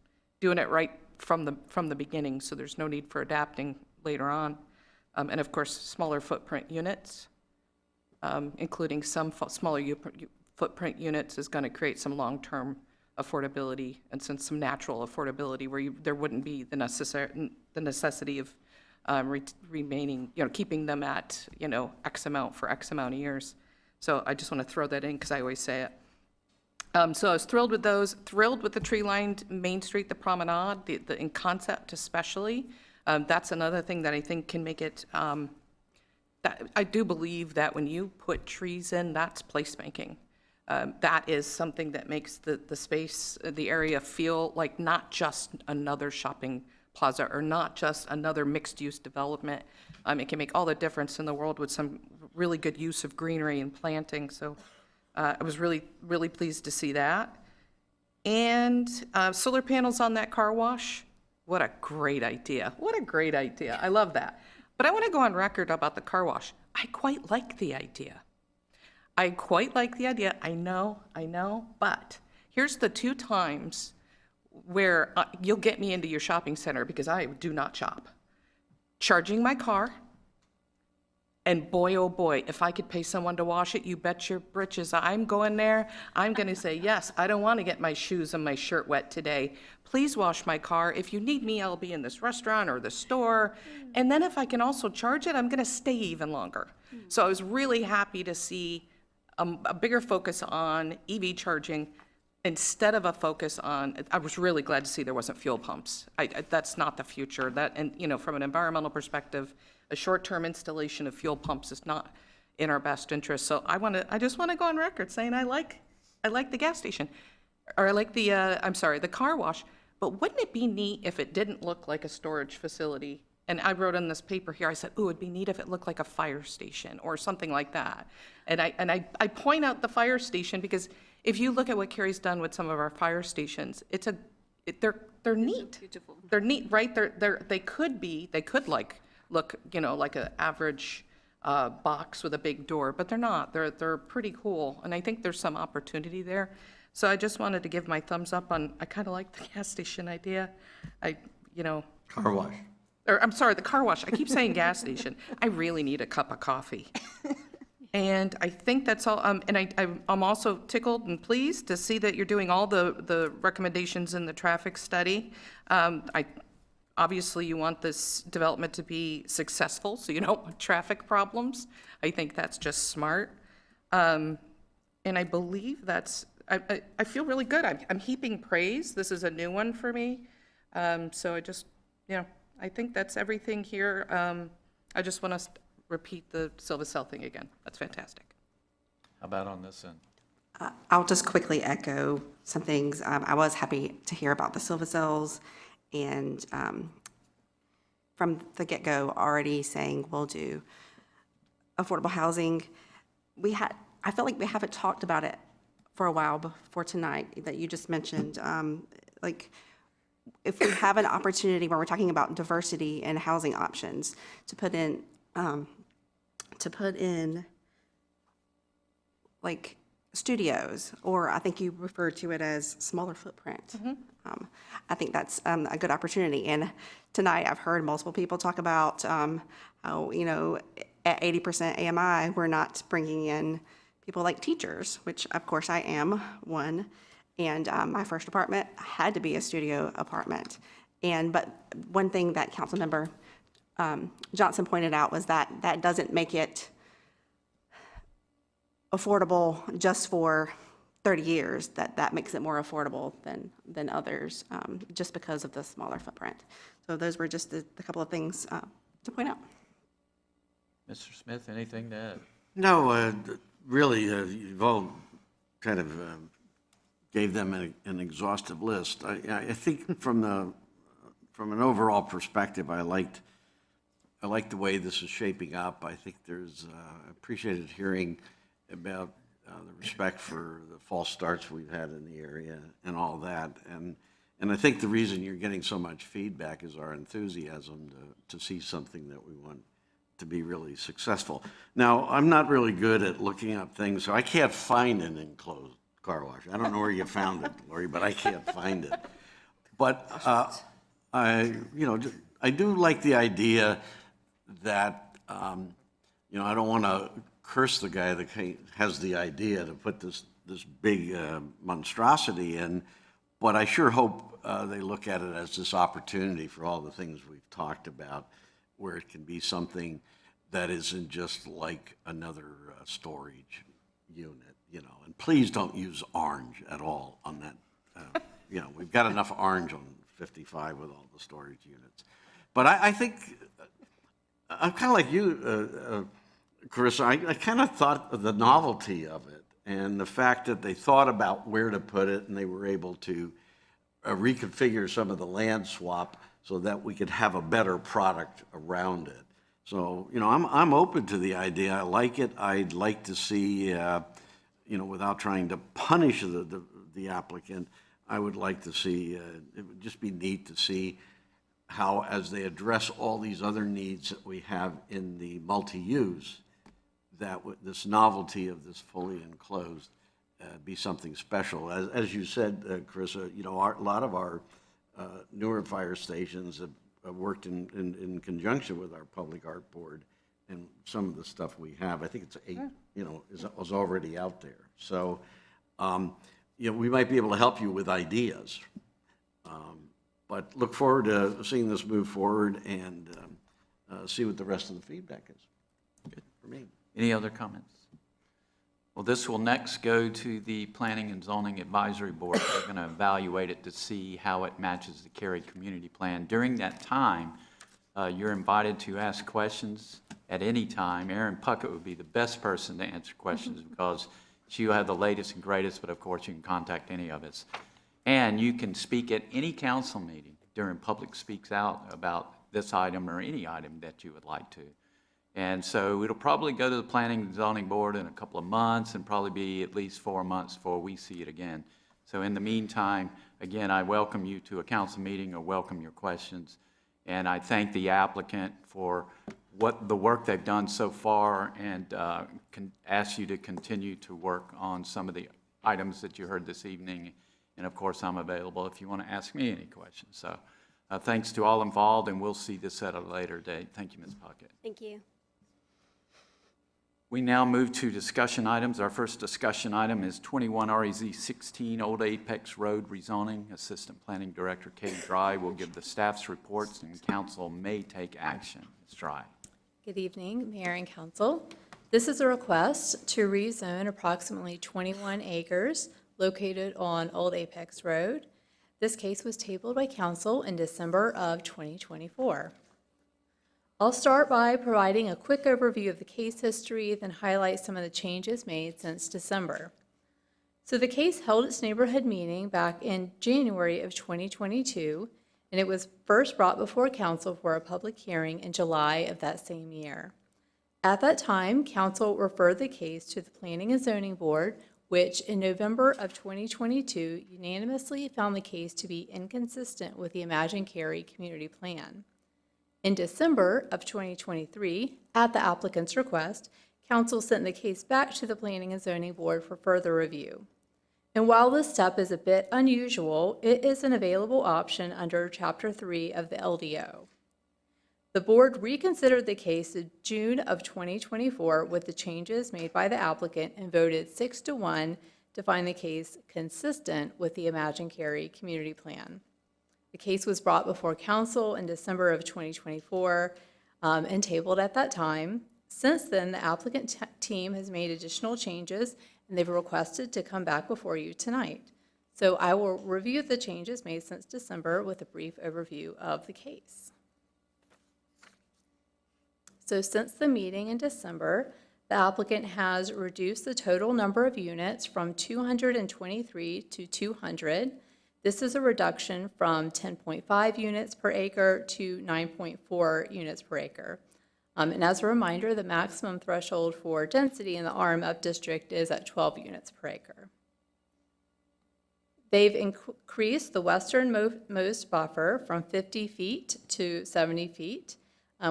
doing it right from the beginning, so there's no need for adapting later on. And of course, smaller footprint units, including some smaller footprint units, is going to create some long-term affordability and some natural affordability where there wouldn't be the necessity of remaining, you know, keeping them at, you know, X amount for X amount of years. So I just want to throw that in because I always say it. So I was thrilled with those, thrilled with the tree-lined Main Street, the promenade, in concept especially. That's another thing that I think can make it, that I do believe that when you put trees in, that's placemaking. That is something that makes the space, the area feel like not just another shopping plaza or not just another mixed-use development. It can make all the difference in the world with some really good use of greenery and planting. So I was really, really pleased to see that. And solar panels on that car wash, what a great idea. What a great idea. I love that. But I want to go on record about the car wash. I quite like the idea. I quite like the idea. I know, but here's the 2 times where you'll get me into your shopping center, because I do not shop. Charging my car, and boy, oh boy, if I could pay someone to wash it, you bet your britches I'm going there. I'm going to say, yes, I don't want to get my shoes and my shirt wet today. Please wash my car. If you need me, I'll be in this restaurant or the store. And then if I can also charge it, I'm going to stay even longer. So I was really happy to see a bigger focus on EV charging instead of a focus on, I was really glad to see there wasn't fuel pumps. That's not the future. And, you know, from an environmental perspective, a short-term installation of fuel pumps is not, in our best interest. So I just want to go on record saying I like the gas station, or I like the car wash. But wouldn't it be neat if it didn't look like a storage facility? And I wrote on this paper here, I said, ooh, it'd be neat if it looked like a fire station or something like that. And I point out the fire station because if you look at what Cary's done with some of our fire stations, they're neat. Beautiful. They're neat, right? They could look, like an average box with a big door, but they're not. They're pretty cool. And I think there's some opportunity there. So I just wanted to give my thumbs up on, I kind of like the gas station idea. Car wash. Or, I'm sorry, the car wash. I keep saying gas station. I really need a cup of coffee. And I think that's all. And I'm also tickled and pleased to see that you're doing all the recommendations in the traffic study. Obviously, you want this development to be successful, so you don't want traffic problems. I think that's just smart. And I believe I feel really good. I'm heaping praise. This is a new one for me. So I think that's everything here. I just want to repeat the Silva-Cell thing again. That's fantastic. How about on this end? I'll just quickly echo some things. I was happy to hear about the Silva-Cells, and from the get-go already saying we'll do affordable housing. I feel like we haven't talked about it for a while before tonight that you just mentioned. If we have an opportunity where we're talking about diversity and housing options to put in like studios, or I think you referred to it as smaller footprint. I think that's a good opportunity. And tonight I've heard multiple people talk about how, at 80% AMI, we're not bringing in people like teachers, which of course I am one. And my first apartment had to be a studio apartment. But one thing that Councilmember Johnson pointed out was that doesn't make it affordable just for 30 years. That makes it more affordable than others, just because of the smaller footprint. So those were just a couple of things to point out. Mr. Smith, anything to add? No, really, you've all kind of gave them an exhaustive list. I think from an overall perspective, I liked the way this is shaping up. I think there's appreciated hearing about the respect for the false starts we've had in the area and all that. And I think the reason you're getting so much feedback is our enthusiasm to see something that we want to be really successful. Now, I'm not really good at looking up things, so I can't find an enclosed car wash. I don't know where you found it, Lori, but I can't find it. But I do like the idea that, I don't want to curse the guy that has the idea to put this big monstrosity in, but I sure hope they look at it as this opportunity for all the things we've talked about, where it can be something that isn't just like another storage unit, and please don't use orange at all on that. We've got enough orange on 55 with all the storage units. But I think, I'm kind of like you, Carissa, I kind of thought of the novelty of it and the fact that they thought about where to put it and they were able to reconfigure some of the land swap so that we could have a better product around it. So, I'm open to the idea. I like it. I'd like to see, without trying to punish the applicant, I would like to see, it would just be neat to see how, as they address all these other needs that we have in the multi-use, that this novelty of this fully enclosed be something special. As you said, Carissa, a lot of our newer fire stations have worked in conjunction with our public art board, and some of the stuff we have, I think it's 8, is already out there. So, we might be able to help you with ideas. But look forward to seeing this move forward and see what the rest of the feedback is. Good for me. Any other comments? Well, this will next go to the Planning and Zoning Advisory Board. They're going to evaluate it to see how it matches the Cary Community Plan. During that time, You're invited to ask questions at any time. Erin Puckett would be the best person to answer questions because she will have the latest and greatest, but of course you can contact any of us. And you can speak at any council meeting during Public Speaks Out about this item or any item that you would like to. And so it'll probably go to the Planning and Zoning Board in a couple of months and probably be at least 4 months before we see it again. So in the meantime, again, I welcome you to a council meeting or welcome your questions. And I thank the applicant for the work they've done so far and can ask you to continue to work on some of the items that you heard this evening. And of course, I'm available if you want to ask me any questions. So thanks to all involved, and we'll see this at a later date. Thank you, Ms. Puckett. Thank you. We now move to discussion items. Our first discussion item is 21 REZ 16 Old Apex Road rezoning. Assistant Planning Director Katie Dry will give the staff's reports, and council may take action. Ms. Dry. Good evening, Mayor and Council. This is a request to rezone approximately 21 acres located on Old Apex Road. This case was tabled by Council in December of 2024. I'll start by providing a quick overview of the case history, then highlight some of the changes made since December. So the case held its neighborhood meeting back in January of 2022, and it was first brought before Council for a public hearing in July of that same year. At that time, Council referred the case to the Planning and Zoning Board, which in November of 2022 unanimously found the case to be inconsistent with the Imagine Cary Community Plan. In December of 2023, at the applicant's request, Council sent the case back to the Planning and Zoning Board for further review. And while this step is a bit unusual, it is an available option under Chapter 3 of the LDO. The board reconsidered the case in June of 2024 with the changes made by the applicant and voted 6-1 to find the case consistent with the Imagine Cary Community Plan. The case was brought before Council in December of 2024 and tabled at that time. Since then, the applicant team has made additional changes, and they've requested to come back before you tonight. So I will review the changes made since December with a brief overview of the case. So since the meeting in December, the applicant has reduced the total number of units from 223 to 200. This is a reduction from 10.5 units per acre to 9.4 units per acre. And as a reminder, the maximum threshold for density in the RMF district is at 12 units per acre. They've increased the westernmost buffer from 50 feet to 70 feet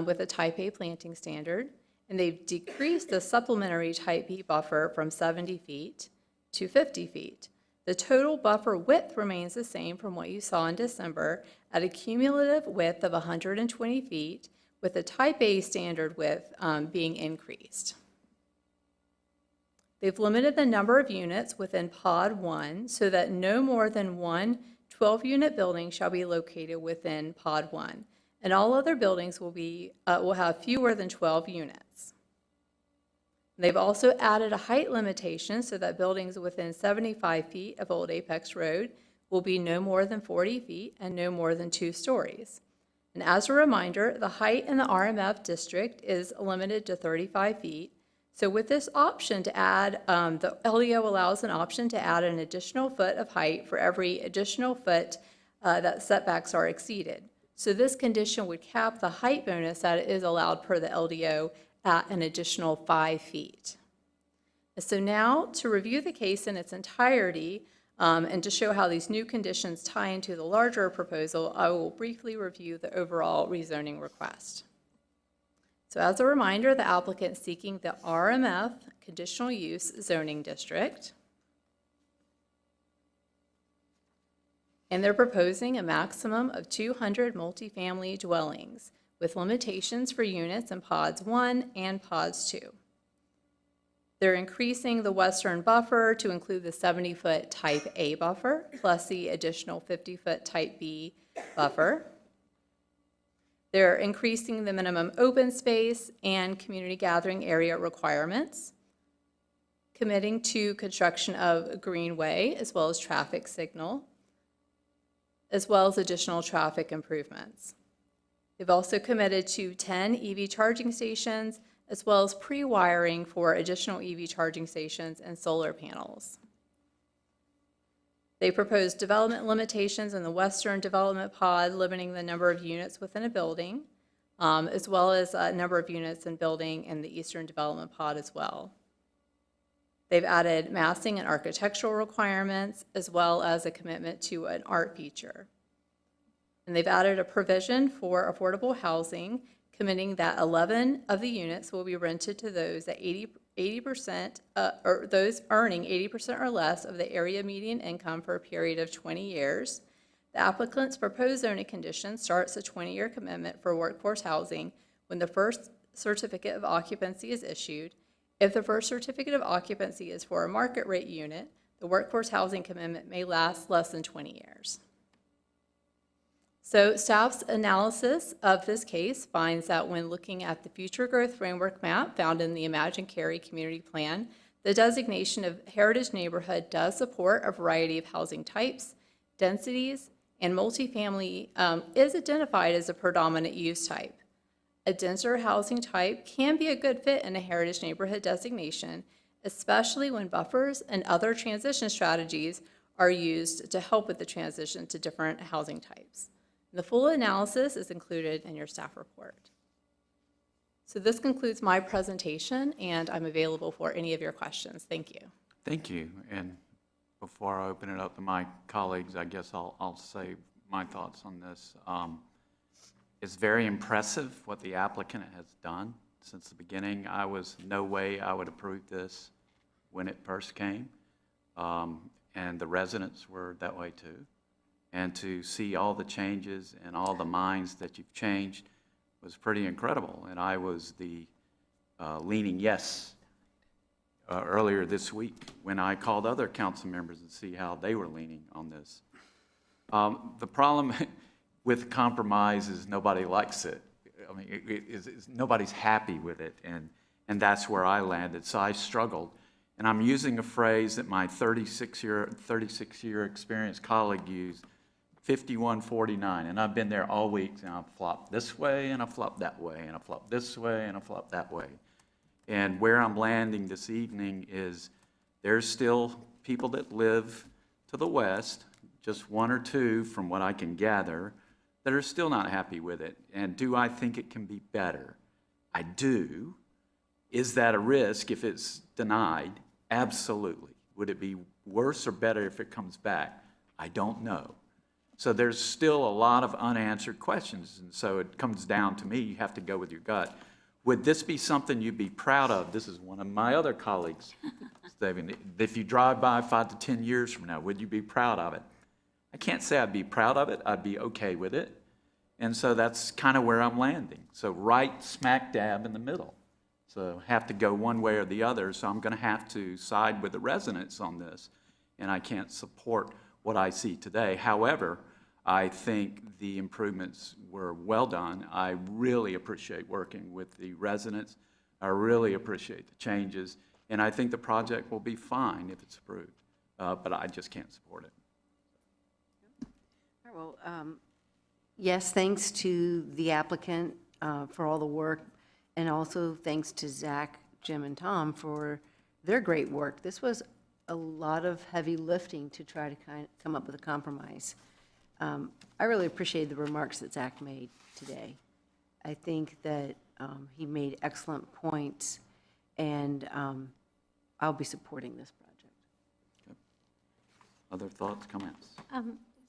with a type A planting standard, and they've decreased the supplementary type B buffer from 70 feet to 50 feet. The total buffer width remains the same from what you saw in December at a cumulative width of 120 feet, with the type A standard width being increased. They've limited the number of units within Pod 1 so that no more than one 12-unit building shall be located within Pod 1, and all other buildings will have fewer than 12 units. They've also added a height limitation so that buildings within 75 feet of Old Apex Road will be no more than 40 feet and no more than 2 stories. And as a reminder, the height in the RMF district is limited to 35 feet. So with this option to add, the LDO allows an option to add an additional foot of height for every additional foot that setbacks are exceeded. So this condition would cap the height bonus that is allowed per the LDO at an additional 5 feet. So now, to review the case in its entirety and to show how these new conditions tie into the larger proposal, I will briefly review the overall rezoning request. So as a reminder, the applicant is seeking the RMF conditional use zoning district. And they're proposing a maximum of 200 multifamily dwellings, with limitations for units in Pods 1 and Pods 2. They're increasing the western buffer to include the 70-foot Type A buffer, plus the additional 50-foot Type B buffer. They're increasing the minimum open space and community gathering area requirements, committing to construction of a greenway as well as traffic signal, as well as additional traffic improvements. They've also committed to 10 EV charging stations, as well as pre-wiring for additional EV charging stations and solar panels. They proposed development limitations in the western development pod, limiting the number of units within a building, as well as a number of units in building in the eastern development pod as well. They've added massing and architectural requirements, as well as a commitment to an art feature. And they've added a provision for affordable housing, committing that 11 of the units will be rented to those at 80% or those earning 80% or less of the area median income for a period of 20 years. The applicant's proposed zoning condition starts a 20-year commitment for workforce housing when the first certificate of occupancy is issued. If the first certificate of occupancy is for a market rate unit, the workforce housing commitment may last less than 20 years. So staff's analysis of this case finds that when looking at the future growth framework map found in the Imagine Cary Community Plan, the designation of heritage neighborhood does support a variety of housing types, densities, and multifamily is identified as a predominant use type. A denser housing type can be a good fit in a heritage neighborhood designation, especially when buffers and other transition strategies are used to help with the transition to different housing types. The full analysis is included in your staff report. So this concludes my presentation, and I'm available for any of your questions. Thank you. Thank you. And before I open it up to my colleagues, I guess I'll say my thoughts on this. It's very impressive what the applicant has done since the beginning. No way I would approve this when it first came, and the residents were that way too. And to see all the changes and all the minds that you've changed was pretty incredible. And I was the leaning yes earlier this week when I called other council members and see how they were leaning on this. The problem with compromise is nobody likes it. I mean, nobody's happy with it, and that's where I landed. So I struggled. And I'm using a phrase that my 36-year experienced colleague used, 51-49, and I've been there all week, and I've flopped this way, and I flopped that way, and I flopped this way, and I flopped that way. And where I'm landing this evening is there's still people that live to the west, just one or two from what I can gather, that are still not happy with it. And do I think it can be better? I do. Is that a risk if it's denied? Absolutely. Would it be worse or better if it comes back? I don't know. So there's still a lot of unanswered questions, and so it comes down to me, you have to go with your gut. Would this be something you'd be proud of? This is one of my other colleagues, Stephen. If you drive by 5 to 10 years from now, would you be proud of it? I can't say I'd be proud of it. I'd be okay with it. And so that's kind of where I'm landing. So right smack dab in the middle. So have to go one way or the other, so I'm going to have to side with the residents on this, and I can't support what I see today. However, I think the improvements were well done. I really appreciate working with the residents. I really appreciate the changes, and I think the project will be fine if it's approved, but I just can't support it. All right, well, yes, thanks to the applicant for all the work, and also thanks to Zach, Jim, and Tom for their great work. This was a lot of heavy lifting to try to come up with a compromise. I really appreciate the remarks that Zach made today. I think that he made excellent points, and I'll be supporting this project. Okay. Other thoughts, comments?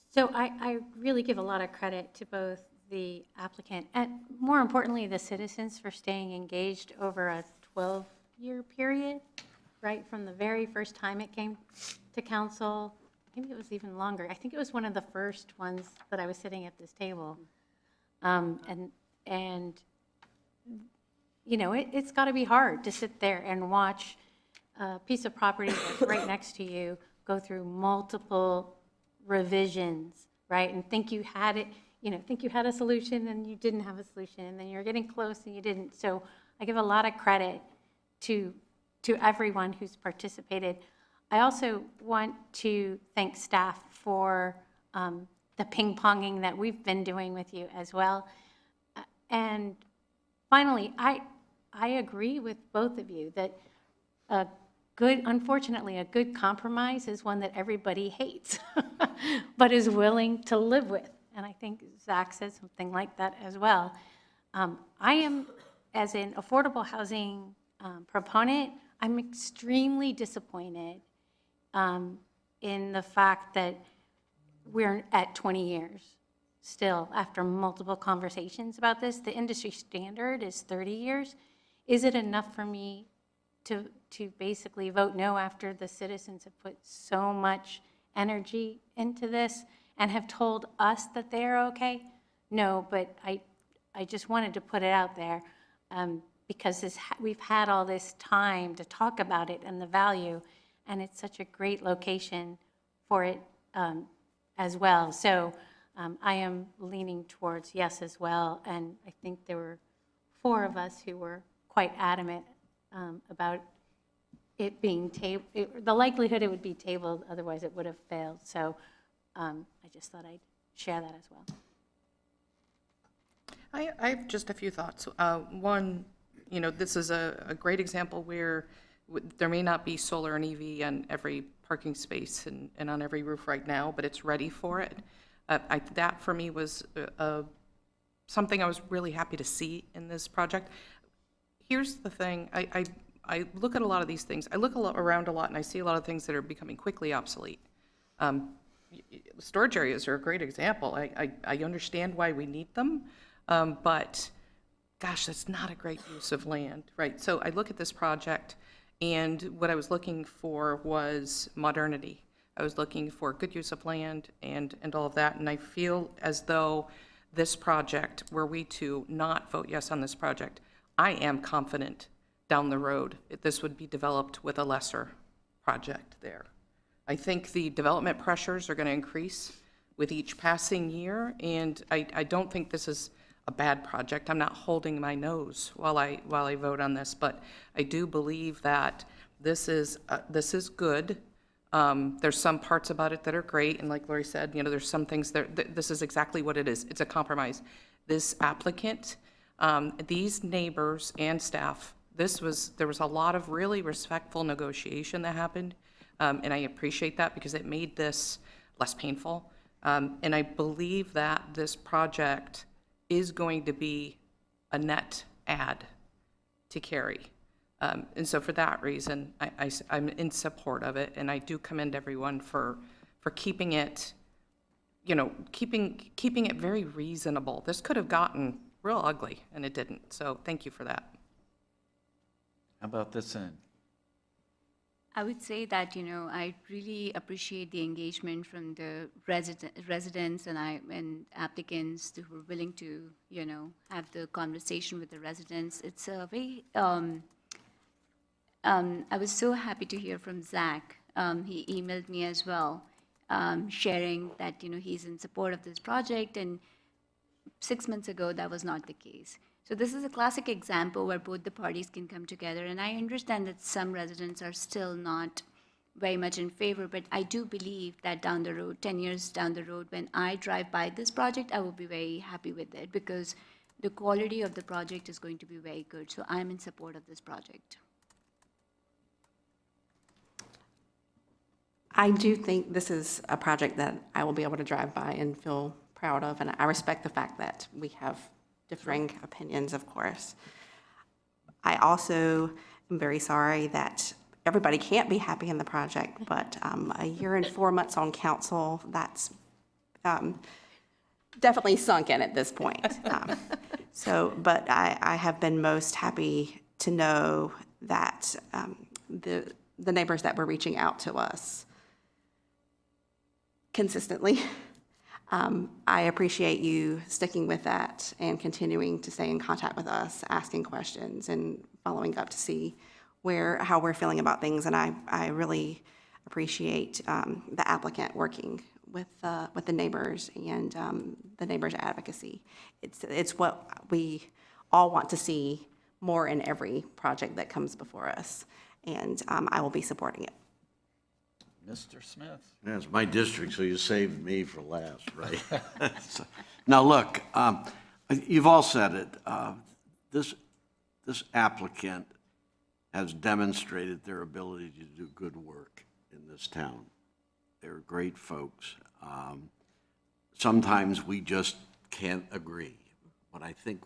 So I really give a lot of credit to both the applicant and, more importantly, the citizens for staying engaged over a 12-year period, right from the very first time it came to council. Maybe it was even longer. I think it was one of the first ones that I was sitting at this table. And you know, it's got to be hard to sit there and watch a piece of property that's right next to you go through multiple revisions, right? And think you had it, you know, think you had a solution and you didn't have a solution, and then you're getting close and you didn't. So I give a lot of credit to everyone who's participated. I also want to thank staff for the ping-ponging that we've been doing with you as well. And finally, I agree with both of you that unfortunately, a good compromise is one that everybody hates, but is willing to live with. And I think Zach said something like that as well. I am, as an affordable housing proponent, I'm extremely disappointed in the fact that we're at 20 years still after multiple conversations about this. The industry standard is 30 years. Is it enough for me to basically vote no after the citizens have put so much energy into this and have told us that they're okay? No, but I just wanted to put it out there because we've had all this time to talk about it and the value, and it's such a great location for it as well. So I am leaning towards yes as well, and I think there were 4 of us who were quite adamant about it being the likelihood it would be tabled, otherwise it would have failed. So I just thought I'd share that as well. I have just a few thoughts. One, this is a great example where there may not be solar and EV on every parking space and on every roof right now, but it's ready for it. That for me was something I was really happy to see in this project. Here's the thing, I look at a lot of these things. I look around a lot and I see a lot of things that are becoming quickly obsolete. Storage areas are a great example. I understand why we need them, but gosh, that's not a great use of land, right? So I look at this project, and what I was looking for was modernity. I was looking for good use of land and all of that, and I feel as though this project, were we to not vote yes on this project, I am confident down the road this would be developed with a lesser project there. I think the development pressures are going to increase with each passing year, and I don't think this is a bad project. I'm not holding my nose while I vote on this, but I do believe that this is good. There's some parts about it that are great, and like Lori said, there's some things that this is exactly what it is. It's a compromise. This applicant, these neighbors and staff, there was a lot of really respectful negotiation that happened, and I appreciate that because it made this less painful. And I believe that this project is going to be a net add to Cary. And so for that reason, I'm in support of it, and I do commend everyone for keeping it, keeping it very reasonable. This could have gotten real ugly, and it didn't. So thank you for that. How about this end? I would say that, I really appreciate the engagement from the residents and applicants who were willing to, have the conversation with the residents. It's a very, I was so happy to hear from Zach. He emailed me as well, sharing that, he's in support of this project, and 6 months ago, that was not the case. So this is a classic example where both the parties can come together, and I understand that some residents are still not very much in favor, but I do believe that down the road, 10 years down the road, when I drive by this project, I will be very happy with it because the quality of the project is going to be very good. So I'm in support of this project. I do think this is a project that I will be able to drive by and feel proud of, and I respect the fact that we have differing opinions, of course. I also am very sorry that everybody can't be happy in the project, but a year and 4 months on council, that's definitely sunk in at this point. But I have been most happy to know that the neighbors that were reaching out to us consistently, I appreciate you sticking with that and continuing to stay in contact with us, asking questions and following up to see how we're feeling about things. And I really appreciate the applicant working with the neighbors and the neighbors' advocacy. It's what we all want to see more in every project that comes before us, and I will be supporting it. Mr. Smith? Yeah, it's my district, so you saved me for last, right? Now, look, You've all said it. This applicant has demonstrated their ability to do good work in this town. They're great folks. Sometimes we just can't agree, but I think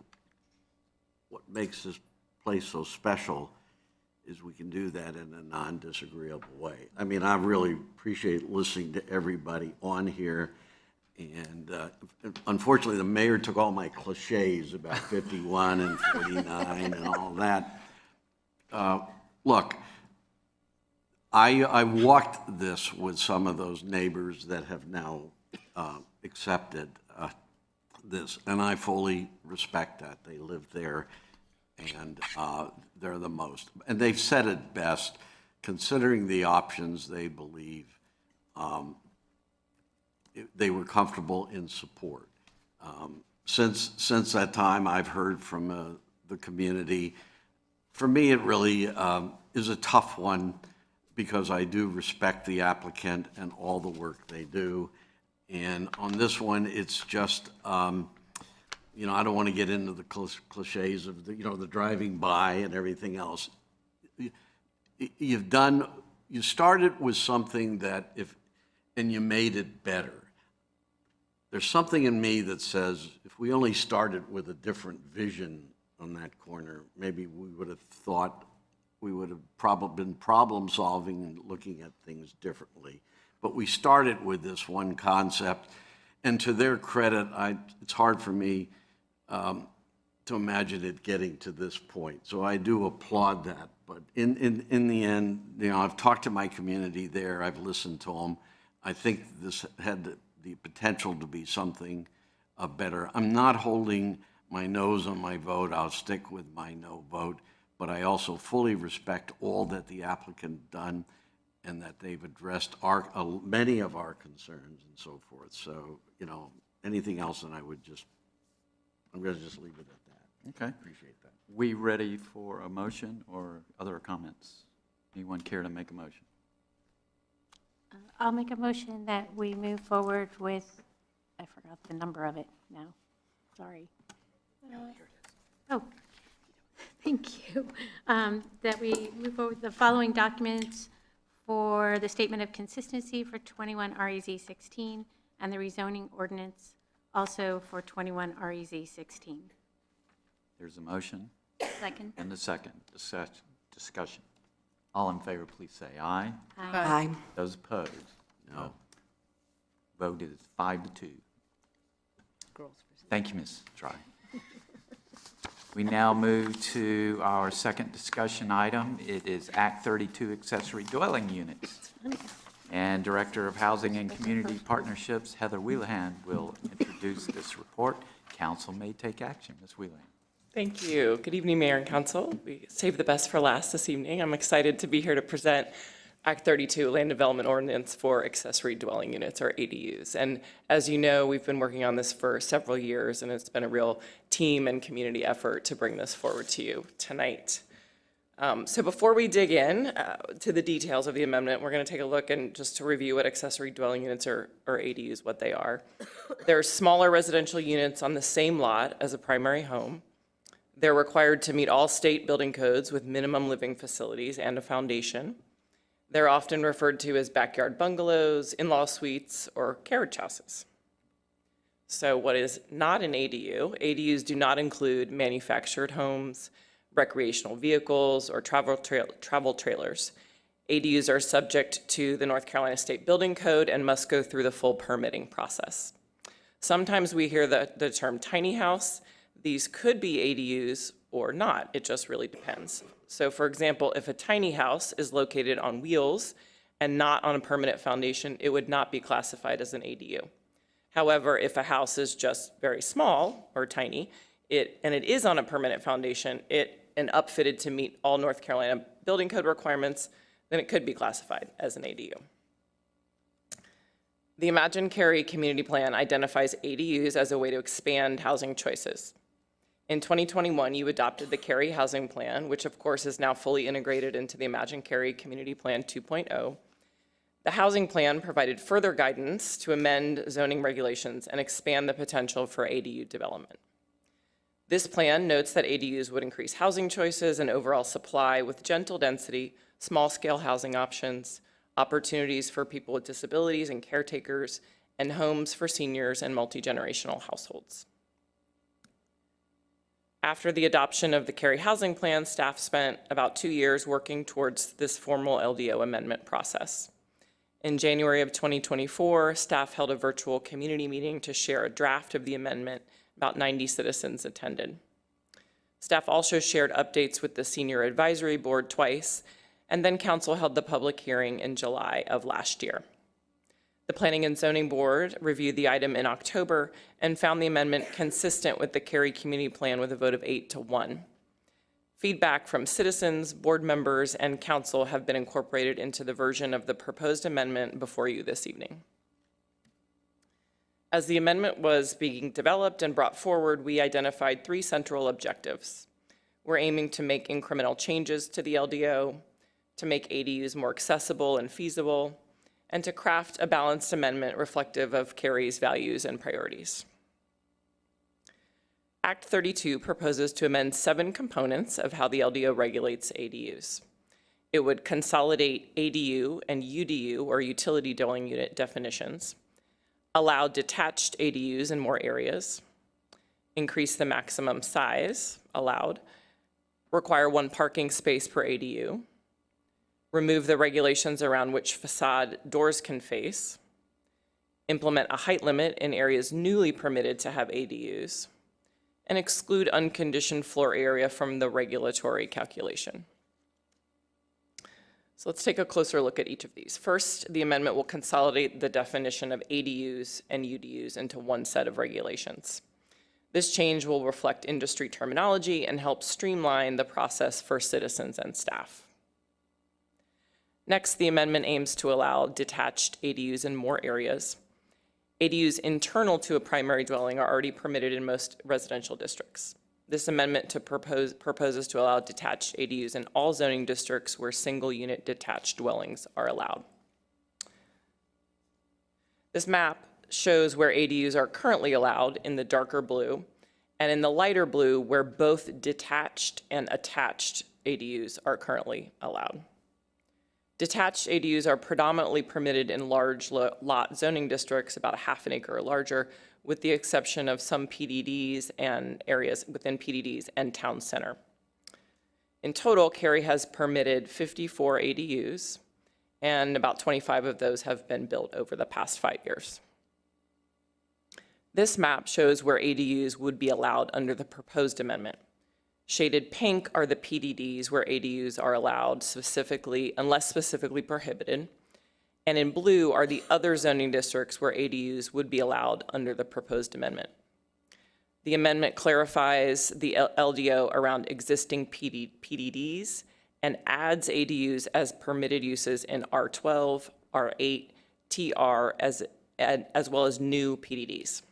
what makes this place so special is we can do that in a non-disagreeable way. I mean, I really appreciate listening to everybody on here. And unfortunately, the mayor took all my cliches about 51 and 49 and all that. Look, I walked this with some of those neighbors that have now accepted this, and I fully respect that. They live there, and they're the most. And they've said it best, considering the options they believe, they were comfortable in support. Since that time, I've heard from the community. For me, it really is a tough one because I do respect the applicant and all the work they do. And on this one, it's just, you know, I don't want to get into the cliches of the, you know, the driving by and everything else. You started with something that and you made it better. There's something in me that says if we only started with a different vision on that corner, maybe we would have thought, we would have probably been problem solving and looking at things differently. But we started with this one concept, and to their credit, it's hard for me to imagine it getting to this point. So I do applaud that. But in the end, you know, I've talked to my community there. I've listened to them. I think this had the potential to be something better. I'm not holding my nose on my vote. I'll stick with my no vote. But I also fully respect all that the applicant done and that they've addressed many of our concerns and so forth. So, you know, anything else, and I'm going to just leave it at that. Okay. Appreciate that. We ready for a motion or other comments? Anyone care to make a motion? I'll make a motion that we move forward with, I forgot the number of it now, sorry. Oh, thank you. That we move forward with the following documents for the statement of consistency for 21 REZ 16 and the rezoning ordinance also for 21 REZ 16. There's a motion Second. and a second. Discussion. All in favor, please say aye. Aye. Those opposed? No. Vote is 5-2. Thank you, Ms. Try. We now move to our second discussion item. It is Act 32 Accessory Dwelling Units. And Director of Housing and Community Partnerships, Heather Wheelahan, will introduce this report. Council may take action. Ms. Wheelahan. Thank you. Good evening, Mayor and Council. We saved the best for last this evening. I'm excited to be here to present Act 32 Land Development Ordinance for Accessory Dwelling Units, or ADUs. And as you know, we've been working on this for several years, and it's been a real team and community effort to bring this forward to you tonight. So before we dig in to the details of the amendment, we're going to take a look and just to review what accessory dwelling units or ADUs, what they are. They're smaller residential units on the same lot as a primary home. They're required to meet all state building codes with minimum living facilities and a foundation. They're often referred to as backyard bungalows, in-law suites, or carriage houses. So what is not an ADU? ADUs do not include manufactured homes, recreational vehicles, or travel trailers. ADUs are subject to the North Carolina State Building Code and must go through the full permitting process. Sometimes we hear the term tiny house. These could be ADUs or not. It just really depends. So for example, if a tiny house is located on wheels and not on a permanent foundation, it would not be classified as an ADU. However, if a house is just very small or tiny, and it is on a permanent foundation, and upfitted to meet all North Carolina building code requirements, then it could be classified as an ADU. The Imagine Cary Community Plan identifies ADUs as a way to expand housing choices. In 2021, you adopted the Cary Housing Plan, which of course is now fully integrated into the Imagine Cary Community Plan 2.0. The housing plan provided further guidance to amend zoning regulations and expand the potential for ADU development. This plan notes that ADUs would increase housing choices and overall supply with gentle density, small-scale housing options, opportunities for people with disabilities and caretakers, and homes for seniors and multi-generational households. After the adoption of the Cary Housing Plan, staff spent about 2 years working towards this formal LDO amendment process. In January of 2024, staff held a virtual community meeting to share a draft of the amendment. About 90 citizens attended. Staff also shared updates with the Senior Advisory Board twice, and then Council held the public hearing in July of last year. The Planning and Zoning Board reviewed the item in October and found the amendment consistent with the Cary Community Plan with a vote of 8-1. Feedback from citizens, board members, and Council have been incorporated into the version of the proposed amendment before you this evening. As the amendment was being developed and brought forward, we identified 3 central objectives. We're aiming to make incremental changes to the LDO, to make ADUs more accessible and feasible, and to craft a balanced amendment reflective of Cary's values and priorities. Act 32 proposes to amend 7 components of how the LDO regulates ADUs. It would consolidate ADU and UDU, or utility dwelling unit definitions, allow detached ADUs in more areas, increase the maximum size allowed, require 1 parking space per ADU, remove the regulations around which facade doors can face, implement a height limit in areas newly permitted to have ADUs, and exclude unconditioned floor area from the regulatory calculation. So let's take a closer look at each of these. First, the amendment will consolidate the definition of ADUs and UDUs into 1 set of regulations. This change will reflect industry terminology and help streamline the process for citizens and staff. Next, the amendment aims to allow detached ADUs in more areas. ADUs internal to a primary dwelling are already permitted in most residential districts. This amendment proposes to allow detached ADUs in all zoning districts where single-unit detached dwellings are allowed. This map shows where ADUs are currently allowed in the darker blue, and in the lighter blue where both detached and attached ADUs are currently allowed. Detached ADUs are predominantly permitted in large lot zoning districts, about 1/2 an acre or larger, with the exception of some PDDs and areas within PDDs and town center. In total, Cary has permitted 54 ADUs, and about 25 of those have been built over the past 5 years. This map shows where ADUs would be allowed under the proposed amendment. Shaded pink are the PDDs where ADUs are allowed specifically, unless specifically prohibited. And in blue are the other zoning districts where ADUs would be allowed under the proposed amendment. The amendment clarifies the LDO around existing PDDs and adds ADUs as permitted uses in R12, R8, TR, as well as new PDDs.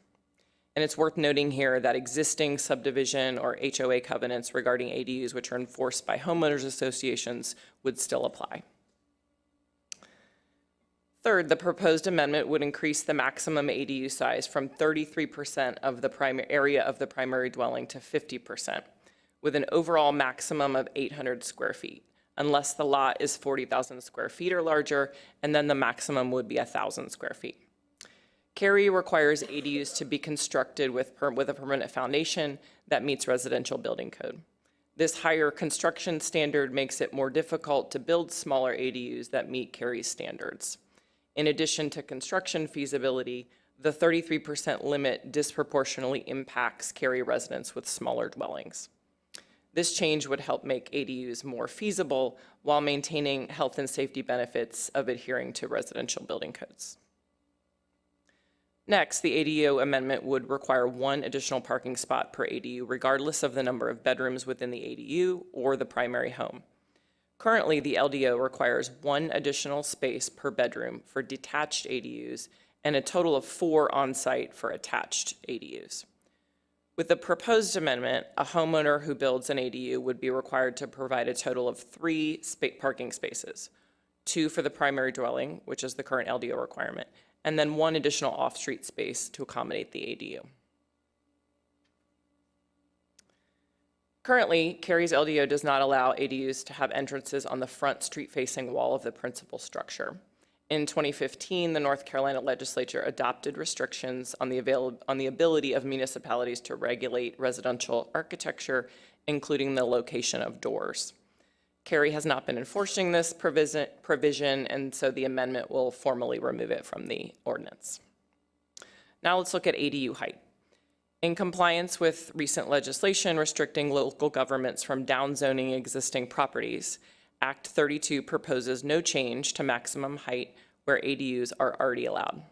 And it's worth noting here that existing subdivision or HOA covenants regarding ADUs, which are enforced by homeowners associations, would still apply. Third, the proposed amendment would increase the maximum ADU size from 33% of the primary area of the primary dwelling to 50%, with an overall maximum of 800 square feet, unless the lot is 40,000 square feet or larger, and then the maximum would be 1,000 square feet. Cary requires ADUs to be constructed with a permanent foundation that meets residential building code. This higher construction standard makes it more difficult to build smaller ADUs that meet Cary's standards. In addition to construction feasibility, the 33% limit disproportionately impacts Cary residents with smaller dwellings. This change would help make ADUs more feasible while maintaining health and safety benefits of adhering to residential building codes. Next, the ADU amendment would require 1 additional parking spot per ADU, regardless of the number of bedrooms within the ADU or the primary home. Currently, the LDO requires 1 additional space per bedroom for detached ADUs and a total of 4 on-site for attached ADUs. With the proposed amendment, a homeowner who builds an ADU would be required to provide a total of 3 parking spaces, 2 for the primary dwelling, which is the current LDO requirement, and then 1 additional off-street space to accommodate the ADU. Currently, Cary's LDO does not allow ADUs to have entrances on the front street-facing wall of the principal structure. In 2015, the North Carolina legislature adopted restrictions on the ability of municipalities to regulate residential architecture, including the location of doors. Cary has not been enforcing this provision, and so the amendment will formally remove it from the ordinance. Now let's look at ADU height. In compliance with recent legislation restricting local governments from downzoning existing properties, Act 32 proposes no change to maximum height where ADUs are already allowed.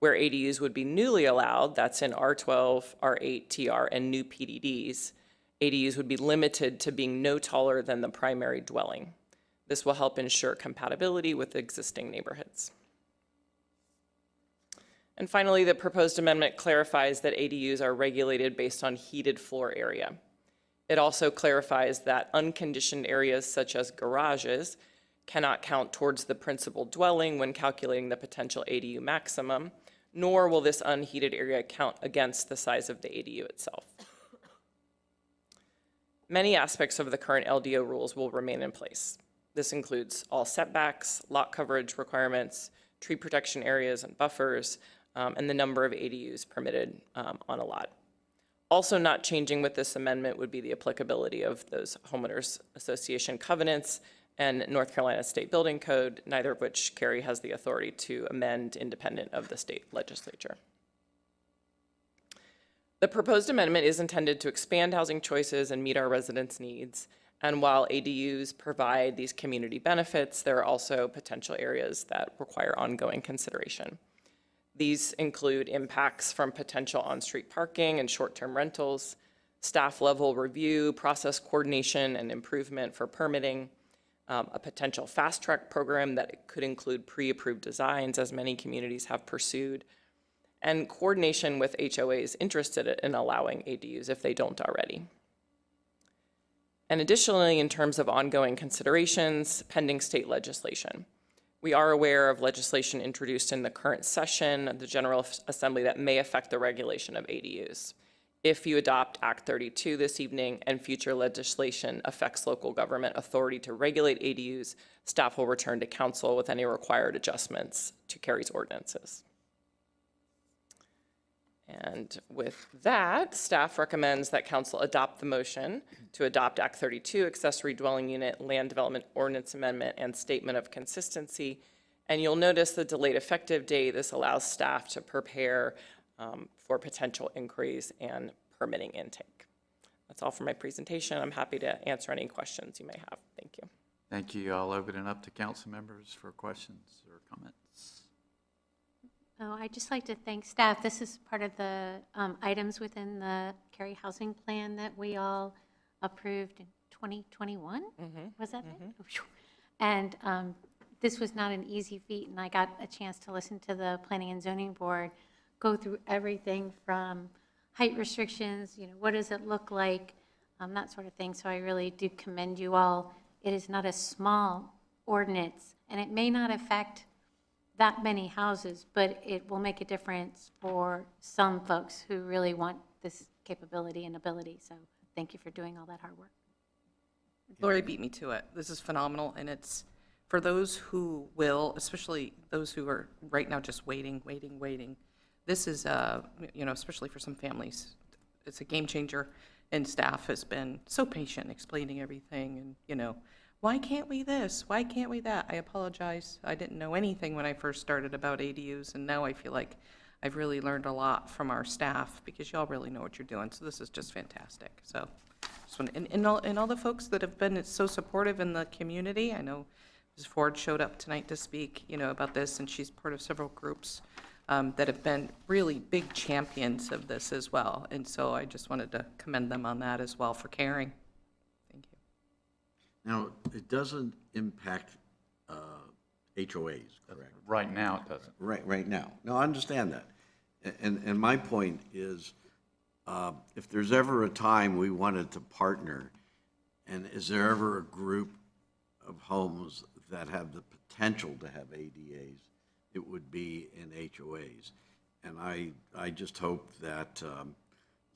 Where ADUs would be newly allowed, that's in R12, R8, TR, and new PDDs, ADUs would be limited to being no taller than the primary dwelling. This will help ensure compatibility with existing neighborhoods. And finally, the proposed amendment clarifies that ADUs are regulated based on heated floor area. It also clarifies that unconditioned areas such as garages cannot count towards the principal dwelling when calculating the potential ADU maximum, nor will this unheated area count against the size of the ADU itself. Many aspects of the current LDO rules will remain in place. This includes all setbacks, lot coverage requirements, tree protection areas and buffers, and the number of ADUs permitted on a lot. Also not changing with this amendment would be the applicability of those homeowners association covenants and North Carolina State Building Code, neither of which Cary has the authority to amend independent of the state legislature. The proposed amendment is intended to expand housing choices and meet our residents' needs. And while ADUs provide these community benefits, there are also potential areas that require ongoing consideration. These include impacts from potential on-street parking and short-term rentals, staff-level review, process coordination and improvement for permitting, a potential fast-track program that could include pre-approved designs, as many communities have pursued, and coordination with HOAs interested in allowing ADUs if they don't already. And additionally, in terms of ongoing considerations, pending state legislation. We are aware of legislation introduced in the current session of the General Assembly that may affect the regulation of ADUs. If you adopt Act 32 this evening and future legislation affects local government authority to regulate ADUs, staff will return to council with any required adjustments to Cary's ordinances. And with that, staff recommends that council adopt the motion to adopt Act 32, Accessory Dwelling Unit, Land Development Ordinance Amendment, and Statement of Consistency. And you'll notice the delayed effective date. This allows staff to prepare for potential inquiries and permitting intake. That's all for my presentation. I'm happy to answer any questions you may have. Thank you. Thank you. I'll open it up to council members for questions or comments. Oh, I'd just like to thank staff. This is part of the items within the Cary Housing Plan that we all approved in 2021. Was that it? Oh, phew. And this was not an easy feat, and I got a chance to listen to the Planning and Zoning Board go through everything from height restrictions, what does it look like, that sort of thing. So I really do commend you all. It is not a small ordinance, and it may not affect that many houses, but it will make a difference for some folks who really want this capability and ability. So thank you for doing all that hard work. Lori beat me to it. This is phenomenal, and it's for those who will, especially those who are right now just waiting. This is, especially for some families, it's a game changer, and staff has been so patient explaining everything, and, why can't we this? Why can't we that? I apologize. I didn't know anything when I first started about ADUs, and now I feel like I've really learned a lot from our staff because y'all really know what you're doing. So this is just fantastic. So just want, and all the folks that have been so supportive in the community. I know Ms. Ford showed up tonight to speak, about this, and she's part of several groups that have been really big champions of this as well. And so I just wanted to commend them on that as well for caring. Now, it doesn't impact HOAs, correct? Right now, it doesn't. Right now. No, I understand that. And my point is, if there's ever a time we wanted to partner, and is there ever a group of homes that have the potential to have ADAs, it would be in HOAs. And I just hope that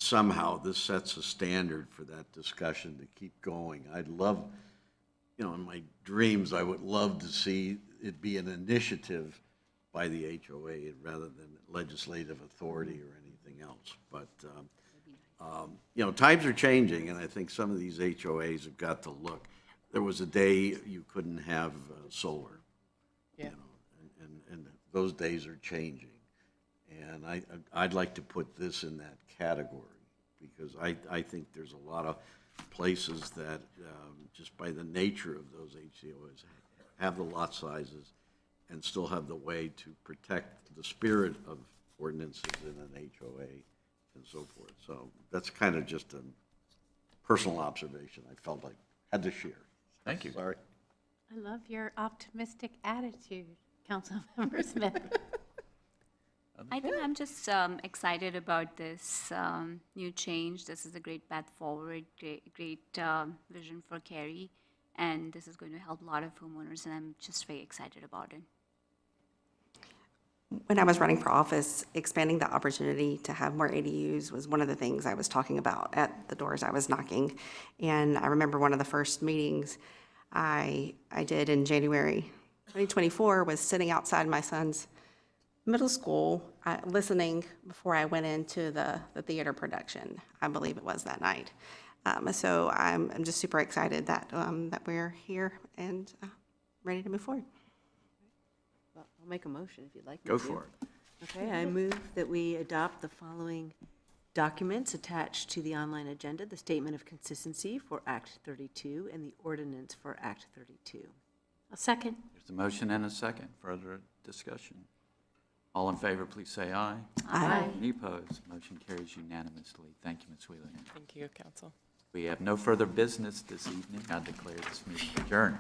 somehow this sets a standard for that discussion to keep going. I'd love, you know, in my dreams, I would love to see it be an initiative by the HOA rather than legislative authority or anything else. But, you know, times are changing, and I think some of these HOAs have got to look. There was a day you couldn't have solar. Yeah. You know, and those days are changing. And I'd like to put this in that category, because I think there's a lot of places that, just by the nature of those HOAs, have the lot sizes and still have the way to protect the spirit of ordinances in an HOA and so forth. So that's kind of just a personal observation I felt like I had to share. Thank you. Sorry. I love your optimistic attitude, Councilmember Smith. I think I'm just excited about this new change. This is a great path forward, great vision for Cary, and this is going to help a lot of homeowners, and I'm just very excited about it. When I was running for office, expanding the opportunity to have more ADUs was one of the things I was talking about at the doors I was knocking. And I remember one of the first meetings I did in January 2024 was sitting outside my son's middle school, listening before I went into the theater production. I believe it was that night. So I'm just super excited that we're here and ready to move forward. Well, I'll make a motion if you'd like me Go to. for it. Okay, I move that we adopt the following documents attached to the online agenda: the Statement of Consistency for Act 32 and the Ordinance for Act 32. A second. There's a motion and a second. Further discussion? All in favor, please say aye. Aye. Any opposed? Motion carries unanimously. Thank you, Ms. Wheeler. Thank you, Council. We have no further business this evening. I declare this meeting adjourned.